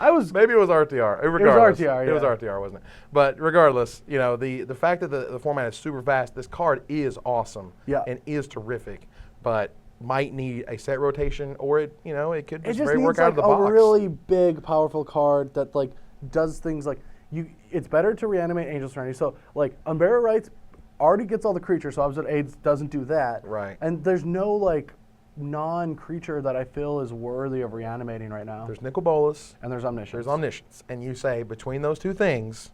Maybe it was RTR. Regardless, it was RTR, yeah. It was RTR, wasn't it? But regardless, the fact that the format is super fast, this card is awesome. Yeah. And is terrific, but might need a set rotation, or it could just very needs work out of the box. a really big, powerful card that does things it's better to reanimate Angel Serenity. So Unburial Rites already gets all the creatures, so Obsidian Aids doesn't do that. Right. And there's no non-creature that I feel is worthy of reanimating right now. There's Nicol Bolas. And there's Omniscience. There's Omniscience. And you say, between those two things,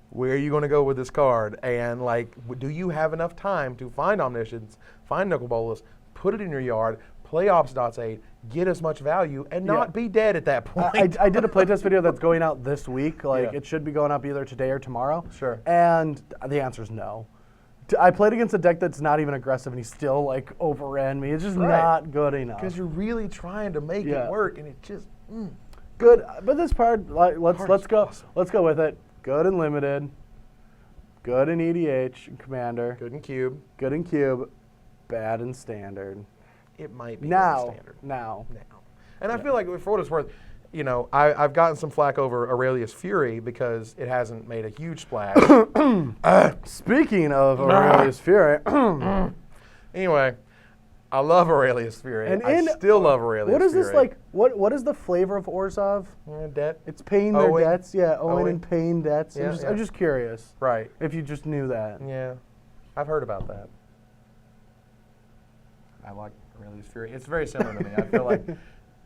where are you going to go with this card? And do you have enough time to find Omniscience, find Nicol Bolas, put it in your yard, play Obsidian's Aid, get as much value, and not be dead at that point? I did a playtest video that's going out this week. It should be going up either today or tomorrow. Sure. And the answer is no. I played against a deck that's not even aggressive, and he still overran me. It's just not good enough. Because you're really trying to make it work, and it just good. But this part, let's go. Awesome. Let's go with it. Good and limited. Good in EDH and Commander. Good in Cube. Good in Cube. Bad in Standard. It might be now. good in Standard. Now. And I feel like, for what it's worth, I've gotten some flack over Aurelius Fury because it hasn't made a huge splash. Speaking of Aurelius Fury. Anyway, I love Aurelius Fury. And I still love Aurelius Fury. What is this what is the flavor of Orzhov? Debt. It's paying their debts. Yeah, owing Owing. and paying debts. Yeah, I'm just curious. Right. If you just knew that. Yeah. I've heard about that. I like Aurelia's Fury. It's very similar to me. I feel like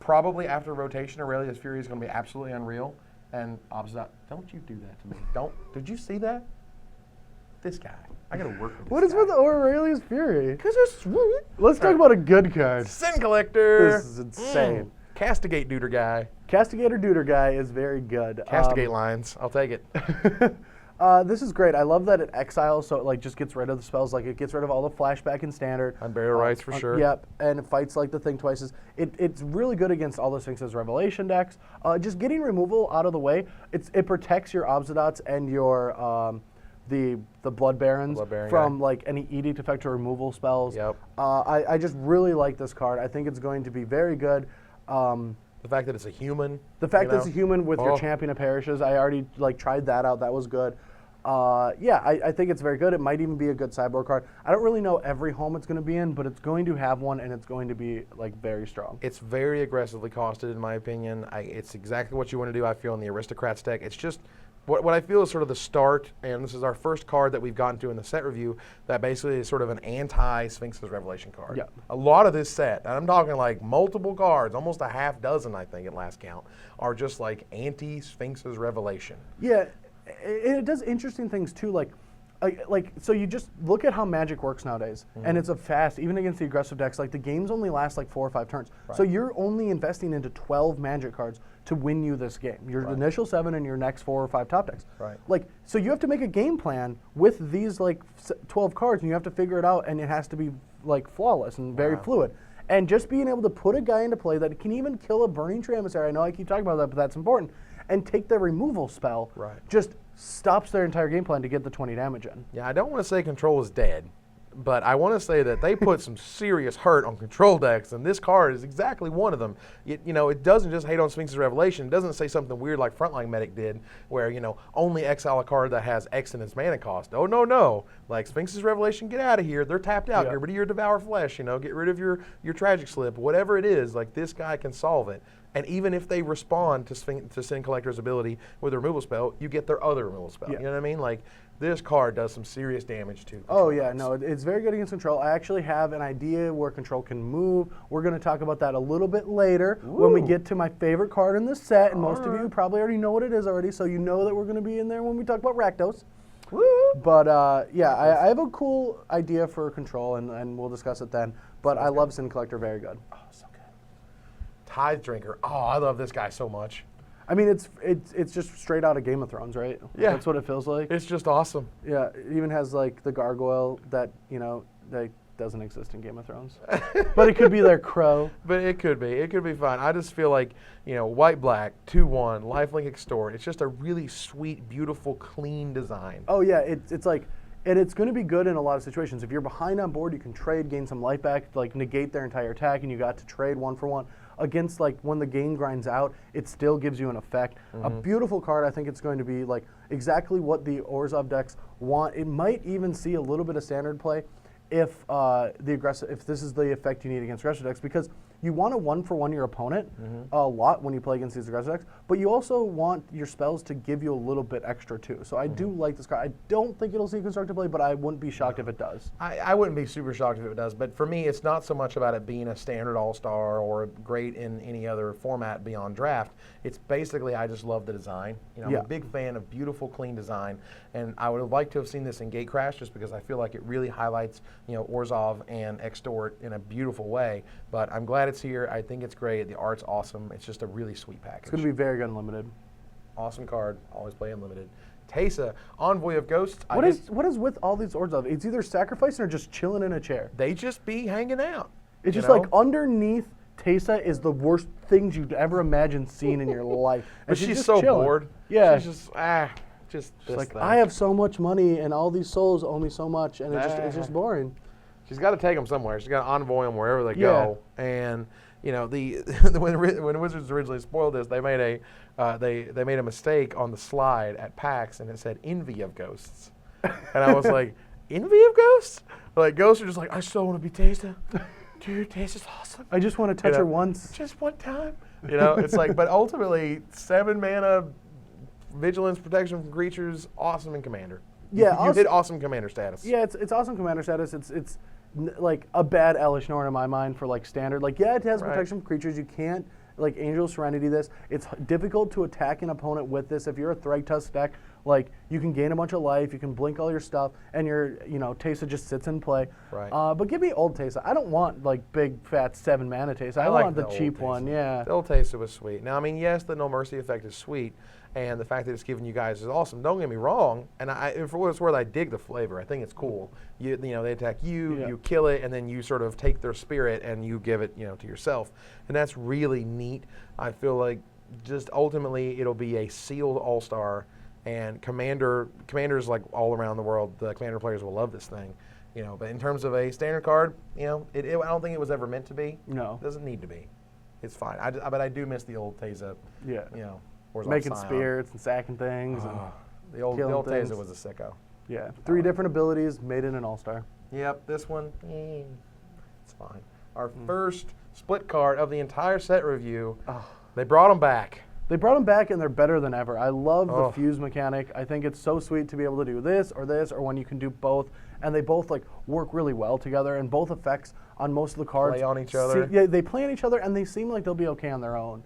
probably after rotation, Aurelia's Fury is going to be absolutely unreal. And opposite, don't you do that to me. Did you see that? This guy. I got to work with this What is guy. with Aurelia's Fury? Because it's sweet. Let's talk about a good card. Sin Collector. This is insane. Castigate Duder guy. Castigator Duder guy is very good. Castigate lines. I'll take it. This is great. I love that it exiles, so it like just gets rid of the spells. Like it gets rid of all the flashback in standard. Unburial Rites for sure. Yep, and it fights like the thing twice. It's really good against all the Sphinx's Revelation decks. Just getting removal out of the way, it protects your Obsidots and your the Blood Barons from like any Edict effect or removal spells. Yep. I just really like this card. I think it's going to be very good. The fact that it's a human. The fact that it's a human with your Champion of Parishes, I already like tried that out. That was good. Yeah, I think it's very good. It might even be a good sideboard card. I don't really know every home it's going to be in, but it's going to have one, and it's going to be like very strong. It's very aggressively costed, in my opinion. It's exactly what you want to do, I feel, in the Aristocrats deck. It's just what I feel is sort of the start, and this is our first card that we've gotten to in the set review, that basically is sort of an anti-Sphinx's Revelation card. Yeah. A lot of this set, and I'm talking like multiple cards, almost a half dozen, I think, at last count, are just like anti-Sphinx's Revelation. Yeah, it does interesting things too, like so you just look at how Magic works nowadays, and it's a fast, even against the aggressive decks, like the games only last like 4 or 5 turns. Right. So you're only investing into 12 Magic cards to win you this game. Your initial 7 and your next 4 or 5 top decks. Right. Like, so you have to make a game plan with these like 12 cards, and you have to figure it out, and it has to be like flawless and very fluid. And just being able to put a guy into play that can even kill a Burning Tree Emissary, I know I keep talking about that, but that's important, and take the removal spell, just stops their entire game plan to get the 20 damage in. Yeah, I don't want to say Control is dead, but I want to say that they put some serious hurt on Control decks, and this card is exactly one of them. It doesn't just hate on Sphinx's Revelation. It doesn't say something weird like Frontline Medic did, where, only exile a card that has X in its mana cost. Oh, no. Like, Sphinx's Revelation, get out of here. They're tapped out. Get rid of your Devour Flesh, get rid of your Tragic Slip. Whatever it is, like, this guy can solve it. And even if they respond to Sin Collector's ability with a removal spell, you get their other removal spell. You know what I mean? Like, this card does some serious damage to Control. Oh, yeah, no, it's very good against Control. I actually have an idea where Control can move. We're going to talk about that a little bit later when we get to my favorite card in the set, and most of you probably already know what it is already, so you know that we're going to be in there when we talk about Rakdos. But, yeah, I have a cool idea for Control, and we'll discuss it then. But I love Sin Collector, very good. Oh, so good. Tithe Drinker. Oh, I love this guy so much. I mean, it's just straight out of Game of Thrones, right? Yeah. That's what it feels like. It's just awesome. Yeah, it even has, like, the gargoyle that, that doesn't exist in Game of Thrones. But it could be their crow. But it could be. It could be fine. I just feel like, white-black, 2/1, lifelink extort. It's just a really sweet, beautiful, clean design. Oh, yeah. It's like, and it's going to be good in a lot of situations. If you're behind on board, you can trade, gain some life back, like negate their entire attack, and you got to trade 1-for-1. Against, like, when the game grinds out, it still gives you an effect. A beautiful card. I think it's going to be, like, exactly what the Orzhov decks want. It might even see a little bit of standard play if if this is the effect you need against aggressive decks, because you want to 1-for-1 your opponent a lot when you play against these aggressive decks, but you also want your spells to give you a little bit extra too. So I do like this card. I don't think it'll see constructive play, but I wouldn't be shocked if it does. I wouldn't be super shocked if it does, but for me, it's not so much about it being a standard all-star or great in any other format beyond draft. It's basically, I just love the design. I'm a big fan of beautiful, clean design, and I would have liked to have seen this in Gatecrash just because I feel like it really highlights, Orzhov and Extort in a beautiful way, but I'm glad it's here. I think it's great. The art's awesome. It's just a really sweet package. It's going to be very good unlimited. Awesome card. Always play unlimited. Teysa, Envoy of Ghosts. What is with all these Orzhov? It's either sacrificing or just chilling in a chair. They just be hanging out. It's just like underneath Teysa is the worst things you'd ever imagine seeing in your life. But she's so chilling. bored. Yeah. She's just she's like, thing. I have so much money and all these souls owe me so much, and it's just boring. She's got to take them somewhere. She's got to envoy them wherever they go. And when Wizards originally spoiled this, they made they made a mistake on the slide at PAX, and it said Envy of Ghosts, and I was like, Envy of Ghosts? Like, ghosts are just like, I still want to be Teysa. Dude, Teysa's awesome. I just want to touch her once. Just one time. It's like, but ultimately, 7 mana, vigilance, protection from creatures, awesome in Commander. Yeah, you hit awesome commander status. Yeah, it's awesome commander status. It's like a bad Elish Norn in my mind for like standard. Like, yeah, it has protection from creatures. You can't like Angel Serenity this. It's difficult to attack an opponent with this. If you're a Thragtusk deck, like you can gain a bunch of life, you can blink all your stuff, and your Teysa just sits in play. Right. But give me old Teysa. I don't want like big fat 7 mana Teysa. I like want the the cheap old one. Teysa. Yeah. The old Teysa was sweet. Now, I mean, yes, the No Mercy effect is sweet, and the fact that it's giving you guys is awesome. Don't get me wrong, and for what it's worth, I dig the flavor. I think it's cool. They attack you, you kill it, and then you sort of take their spirit and you give it, to yourself, and that's really neat. I feel like just ultimately it'll be a sealed all-star, and commanders like all around the world, the commander players will love this thing. But in terms of a standard card, I don't think it was ever meant to be. No, it doesn't need to be. It's fine. But I do miss the old Teysa. Yeah. Making spirits and sacking things. And the old Teysa was a sicko. Yeah. 3 different abilities made in an all-star. Yep. This one, it's fine. Our first split card of the entire set review. They brought them back. They brought them back, and they're better than ever. I love the fuse mechanic. I think it's so sweet to be able to do this, or when you can do both, and they both like work really well together. And both effects on most of the cards play on each other. They play on each other, and they seem like they'll be okay on their own.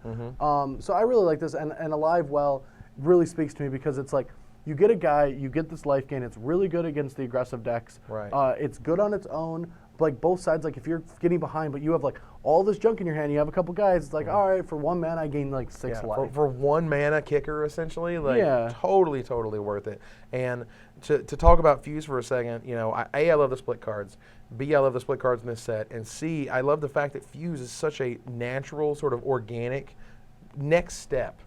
So I really like this, and Alive Well really speaks to me because it's like you get a guy, you get this life gain. It's really good against the aggressive decks. Right. It's good on its own. Like both sides, like if you're getting behind, but you have like all this junk in your hand, you have a couple guys, it's like, all right, for 1 mana, I gain like 6 life. For 1 mana kicker, essentially, totally, totally worth it. And to talk about Fuse for a second, I love the split cards. B, I love the split cards in this set. And C, I love the fact that Fuse is such a natural, sort of organic next step.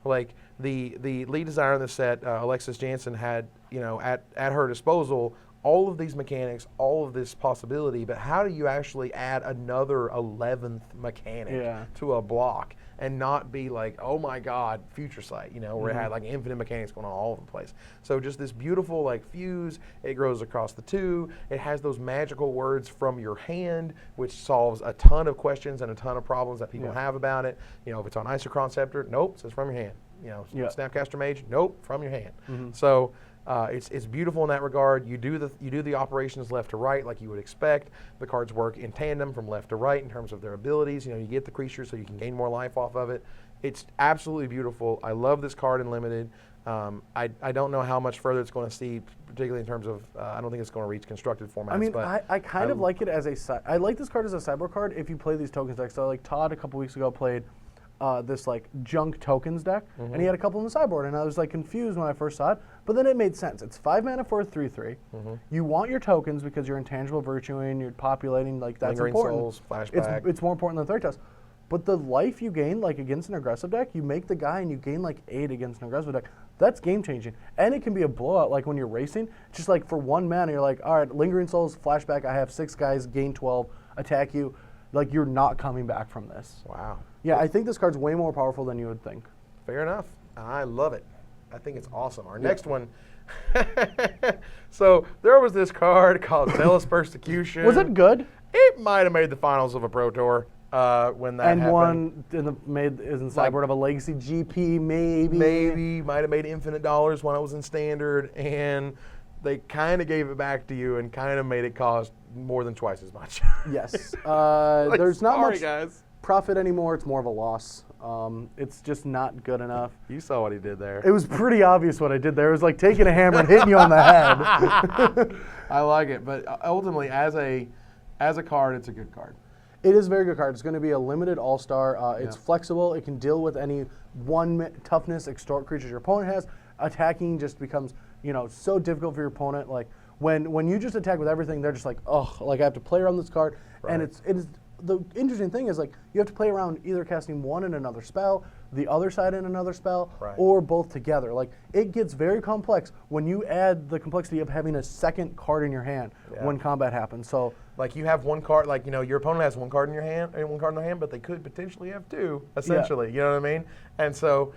Like the lead designer in this set, Alexis Jansen, had, at her disposal all of these mechanics, all of this possibility, but how do you actually add another 11th mechanic to a block and not be like, oh my God, Future Sight, where it had like infinite mechanics going on all over the place. So just this beautiful like Fuse, it grows across the 2. It has those magical words from your hand, which solves a ton of questions and a ton of problems that people have about it. If it's on Isochron Scepter, nope, it says from your hand. Snapcaster Mage, nope, from your hand. So it's beautiful in that regard. You do the operations left to right like you would expect. The cards work in tandem from left to right in terms of their abilities. You get the creature so you can gain more life off of it. It's absolutely beautiful. I love this card in Limited. I don't know how much further it's going to see, particularly in terms of I don't think it's going to reach constructed formats. I mean, but I kind of like it as I like this card as a sideboard card if you play these tokens decks. So like Todd a couple weeks ago played this like junk tokens deck, and he had a couple in the sideboard, and I was like confused when I first saw it, but then it made sense. It's 5 mana for a 3/3. You want your tokens because you're intangible virtuing, you're populating, like that's Lingering important. Souls, flashback. It's more important than Thragtusk. But the life you gain, like against an aggressive deck, you make the guy and you gain like 8 against an aggressive deck. That's game changing, and it can be a blowout. Like when you're racing, just like for 1 mana, you're like, all right, Lingering Souls, flashback. I have 6 guys, gain 12, attack you. Like you're not coming back from this. Wow. Yeah, I think this card's way more powerful than you would think. Fair enough. I love it. I think it's awesome. Our next one. So there was this card called Zealous Persecution. Was it good? It might have made the finals of a Pro Tour when that happened. And one is in sideboard of a Legacy GP, maybe. Maybe. Might have made infinite dollars when it was in Standard. And they kind of gave it back to you and kind of made it cost more than twice as much. Yes. There's not much guys. Profit anymore. It's more of a loss. It's just not good enough. You saw what he did there. It was pretty obvious what I did there. It was like taking a hammer and hitting you on the head. I like it, but ultimately, as a card, it's a good card. It is a very good card. It's going to be a limited all-star. It's flexible. It can deal with any 1 toughness extort creatures your opponent has. Attacking just becomes, so difficult for your opponent. Like when you just attack with everything, they're just like, oh, like I have to play around this card. Right. And it is the interesting thing is like you have to play around either casting one in another spell, the other side in another spell, or both together. Like it gets very complex when you add the complexity of having a second card in your hand when combat happens. So like you have 1 card, like your opponent has 1 card in your hand, 1 card in their hand, but they could potentially have 2, essentially. You know what I mean? And so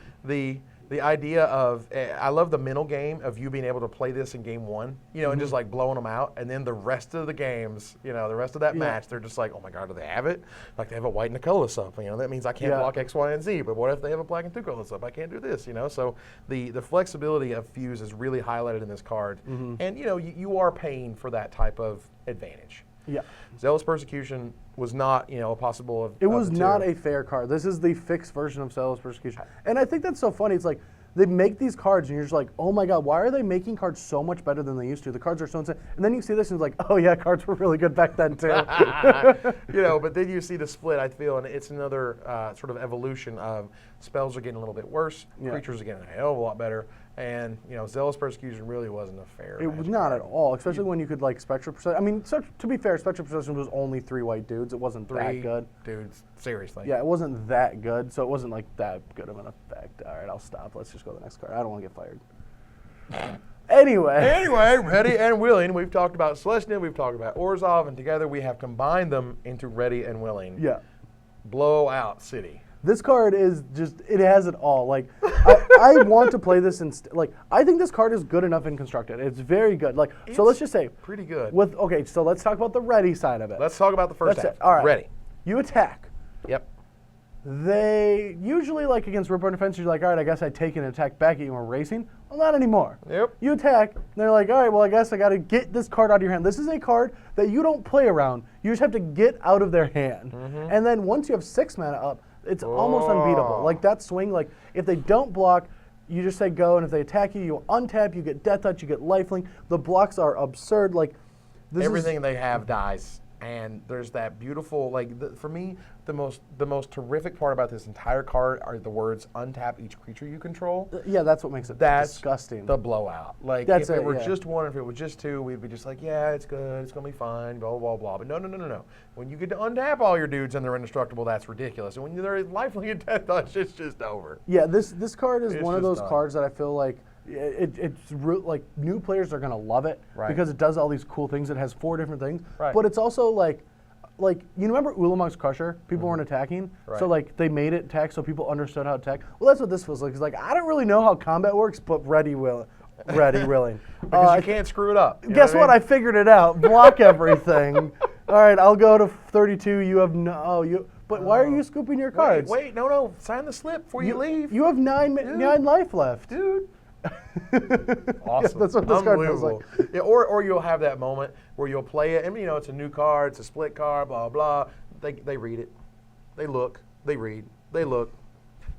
The idea of, I love the mental game of you being able to play this in game one, and just like blowing them out. And then the rest of the games, the rest of that match, they're just like, oh my God, do they have it? Like they have a white and a colorless up. That means I can't block X, Y, and Z. But what if they have a black and two colorless up? I can't do this, So the flexibility of Fuse is really highlighted in this card. And, you are paying for that type of advantage. Yeah. Zealous Persecution was not, a possible of It was not a fair card. This is the fixed version of Zealous Persecution. And I think that's so funny. It's like, they make these cards and you're just like, oh my God, why are they making cards so much better than they used to? The cards are so insane. And then you see this and it's like, oh yeah, cards were really good back then too. But then you see the split, I feel, and it's another sort of evolution of spells are getting a little bit worse, creatures are getting a hell of a lot better, and Zealous Persecution really wasn't a fair. It was not at all, especially when you could like Spectral Procession. I mean, to be fair, Spectral Procession was only 3 white dudes. It wasn't that good. Dudes, seriously. Yeah, it wasn't that good, so it wasn't like that good of an effect. All right, I'll stop. Let's just go to the next card. I don't want to get fired. Anyway, Ready and Willing. We've talked about Selesnya, we've talked about Orzhov, and together we have combined them into Ready and Willing. Yeah. Blowout City. This card is just, it has it all. Like, I want to play this I think this card is good enough in Constructed. It's very good. Like, so let's just say. Pretty good. Okay, so let's talk about the ready side of it. Let's talk about the first half. All right. Ready. You attack. Yep. They usually, like against Ripper Defense, you're like, all right, I guess I take an attack back at you when we're racing. Well, not anymore. Yep. You attack, and they're like, all right, well, I guess I got to get this card out of your hand. This is a card that you don't play around. You just have to get out of their hand. And then once you have 6 mana up, it's almost unbeatable. Like that swing, like if they don't block, you just say go, and if they attack you, you untap, you get Death Touch, you get Lifelink. The blocks are absurd. Like everything they have dies, and there's that beautiful, like for me, the most terrific part about this entire card are the words untap each creature you control. Yeah, that's what makes it disgusting. The blowout. Like if it were just 1, if it was just 2, we'd be just like, yeah, it's good, it's gonna be fine, blah blah blah. But no. When you get to untap all your dudes and they're indestructible, that's ridiculous. And when they're lifelink and Death Touch, it's just over. Yeah, this card is one of those cards that I feel like like new players are gonna love it because it does all these cool things. It has 4 different things, but it's also like you remember Ulamog's Crusher? People weren't attacking, so like they made it attack so people understood how to attack. Well, that's what this feels like. It's like I don't really know how combat works, but ready willing. Because you can't screw it up. Guess what? I figured it out. Block everything. All right, I'll go to 32. You have But why are you scooping your cards? Wait, no. Sign the slip before you leave. You have 9 life left, dude. Yeah, Awesome. that's what this card feels like. Yeah, or you'll have that moment where you'll play it, and it's a new card, it's a split card, blah blah. They read it, they look, they read, they look,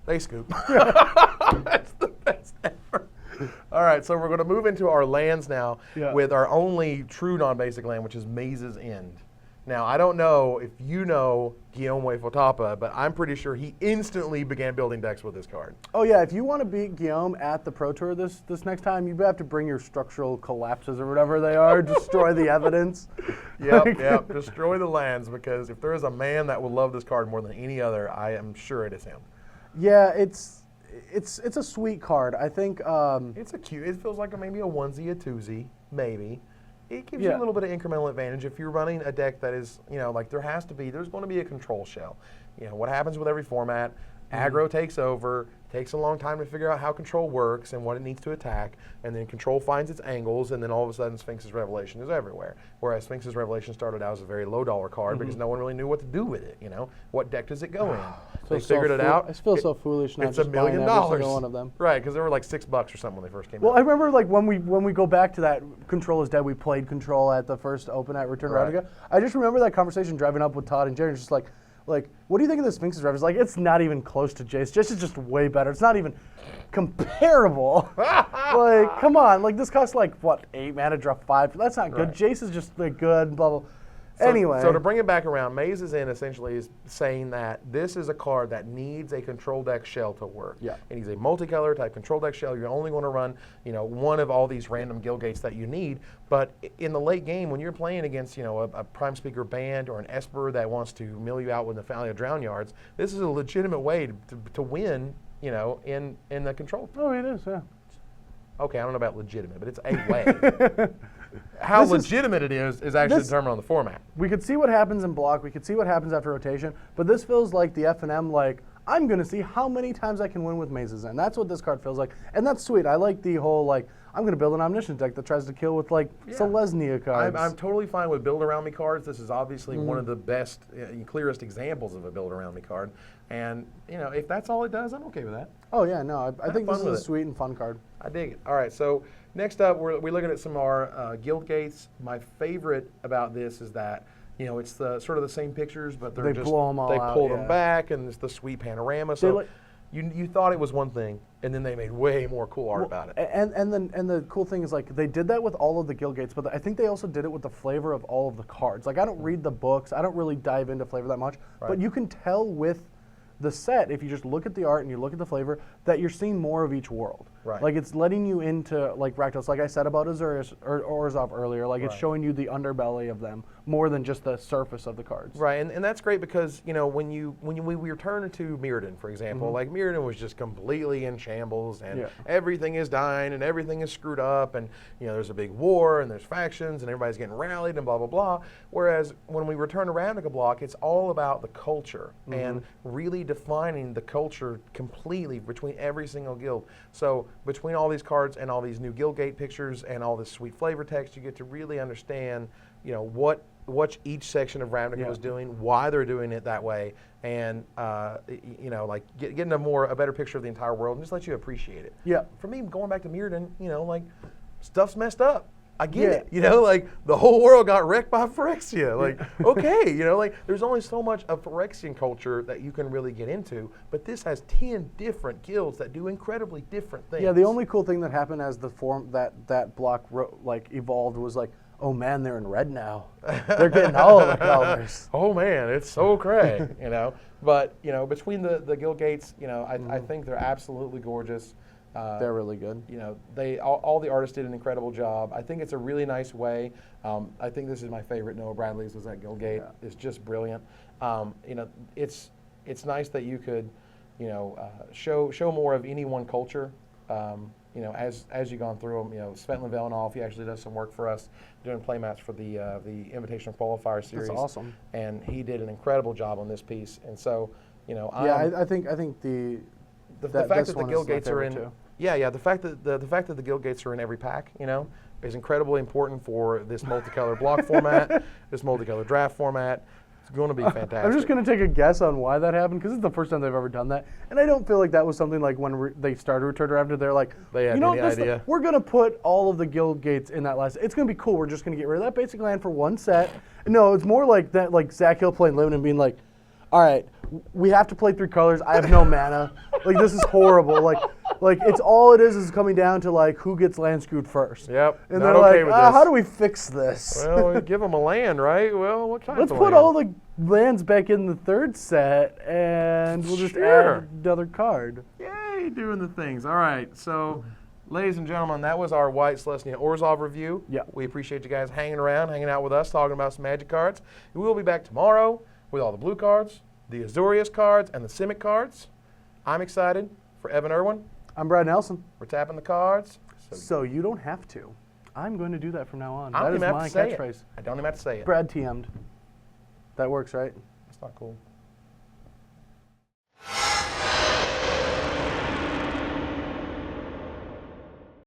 they scoop. That's the best ever. All right, so we're going to move into our lands now with our only true non-basic land, which is Maze's End. Now, I don't know if you know Guillaume Fotapa, but I'm pretty sure he instantly began building decks with this card. Oh yeah, if you want to beat Guillaume at the Pro Tour this next time, you have to bring your structural collapses or whatever they are, destroy the evidence. Yep, destroy the lands, because if there is a man that will love this card more than any other, I am sure it is him. Yeah, it's a sweet card. I think it's cute. It feels like maybe a onesie, a twosie, maybe. It gives you a little bit of incremental advantage if you're running a deck that is, like there's going to be a control shell. What happens with every format, aggro takes over, takes a long time to figure out how control works and what it needs to attack, and then control finds its angles, and then all of a sudden Sphinx's Revelation is everywhere. Whereas Sphinx's Revelation started out as a very low dollar card because no one really knew what to do with it. What deck does it go in? They figured it out. I feel so foolish now. It's $1 million. Every single one of them. Right, because they were like $6 or something when they first came out. Well, I remember like when we go back to that Control is Dead, we played Control at the first Open at Return to Ravnica. I just remember that conversation driving up with Todd and Jerry, just like, what do you think of the Sphinx's Rev? It's like, it's not even close to Jace. Jace is just way better. It's not even comparable. Like, come on. Like, this costs like, what, 8 mana, draw 5? That's not good. Jace is just like good, blah, blah. Anyway. So to bring it back around, Maze's End essentially is saying that this is a card that needs a control deck shell to work. Yeah. It needs a multicolor type control deck shell. You're only going to run, one of all these random guild gates that you need. But in the late game, when you're playing against, a Prime Speaker band or an Esper that wants to mill you out with the Valley of Drown Yards, this is a legitimate way to win, in the control. Oh, it is, yeah. Okay, I don't know about legitimate, but it's a way. How legitimate it is actually determined on the format. We could see what happens in block. We could see what happens after rotation. But this feels like the F&M, like, I'm going to see how many times I can win with mazes, and that's what this card feels like. And that's sweet. I like the whole, like, I'm going to build an Omniscient deck that tries to kill with, like, Selesnya cards. I'm totally fine with build around me cards. This is obviously one of the best, clearest examples of a build around me card. And, you know, if that's all it does, I'm okay with that. Oh, yeah, no, I think this is a sweet and fun card. I dig it. All right, so next up, we're looking at some of our guild gates. My favorite about this is that, you know, it's the sort of the same pictures, but they blow them all they out, pull them back, and it's the sweet panorama. So you thought it was one thing, and then they made way more cool art about it. And the cool thing is, like, they did that with all of the guild gates, but I think they also did it with the flavor of all of the cards. Like, I don't read the books, I don't really dive into flavor that much, but you can tell with the set, if you just look at the art and you look at the flavor, that you're seeing more of each world. Right. Like, it's letting you into, like, Rakdos, like I said about Azor or Orzhov earlier, like, it's showing you the underbelly of them more than just the surface of the cards. Right, and that's great because, you know, when we return to Mirrodin, for example, like, Mirrodin was just completely in shambles, and everything is dying, and everything is screwed up, and, you know, there's a big war, and there's factions, and everybody's getting rallied, and blah, blah, blah. Whereas when we return to Ravnica block, it's all about the culture, and really defining the culture completely between every single guild. So between all these cards and all these new Guildgate pictures and all this sweet flavor text, you get to really understand, you know, what each section of Ravnica was doing, why they're doing it that way, and you know, like getting a better picture of the entire world, and just let you appreciate it. Yeah. For me, going back to Mirrodin, you know, like, stuff's messed up. I get it, you know, like, the whole world got wrecked by Phyrexia. Like, okay, you know, like, there's only so much of Phyrexian culture that you can really get into, but this has 10 different guilds that do incredibly different things. Yeah, the only cool thing that happened as the form that block like evolved was like, oh man, they're in red now. They're getting all of the colors. Oh man, it's so cray, you know. But, you know, between the guild gates, you know, I think they're absolutely gorgeous. They're really good. You know, all the artists did an incredible job. I think it's a really nice way. I think this is my favorite Noah Bradley's was that Guildgate. Yeah. It's just brilliant. You know, it's nice that you could, you know, show more of any one culture. You know, as you've gone through them. You know, Svetlin Velinov, he actually does some work for us doing playmats for the Invitational Qualifier series. That's awesome. And he did an incredible job on this piece. And so, you know, I think the fact that the guild gates are in. Yeah, the fact that the guild gates are in every pack, you know, is incredibly important for this multicolor block format, this multicolor draft format. It's going to be fantastic. I'm just going to take a guess on why that happened, because it's the first time they've ever done that, and I don't feel like that was something like when they started Return to Ravnica, they're like, they had you know, any idea. We're going to put all of the guild gates in that last. It's going to be cool. We're just going to get rid of that basic land for one set. No, it's more like that, like Zach Hill playing Living and being like, all right, we have to play 3 colors. I have no mana. Like, this is horrible. Like it's all it is coming down to, like, who gets land screwed first. Yep. And they're like, how do we fix this? Well, give them a land, right? Well, what kind Let's of put land? all the lands back in the third set, and we'll just add another card. Yay, doing the things. All right, so, ladies and gentlemen, that was our White Selesnya Orzhov review. Yeah. We appreciate you guys hanging out with us, talking about some Magic cards. We will be back tomorrow with all the blue cards, the Azorius cards, and the Simic cards. I'm excited. For Evan Irwin, I'm Brad Nelson. We're tapping the cards. So you don't have to. I'm going to do that from now on. That is my catchphrase. I don't even have to say it. Brad TM'd. That works, right? That's not cool.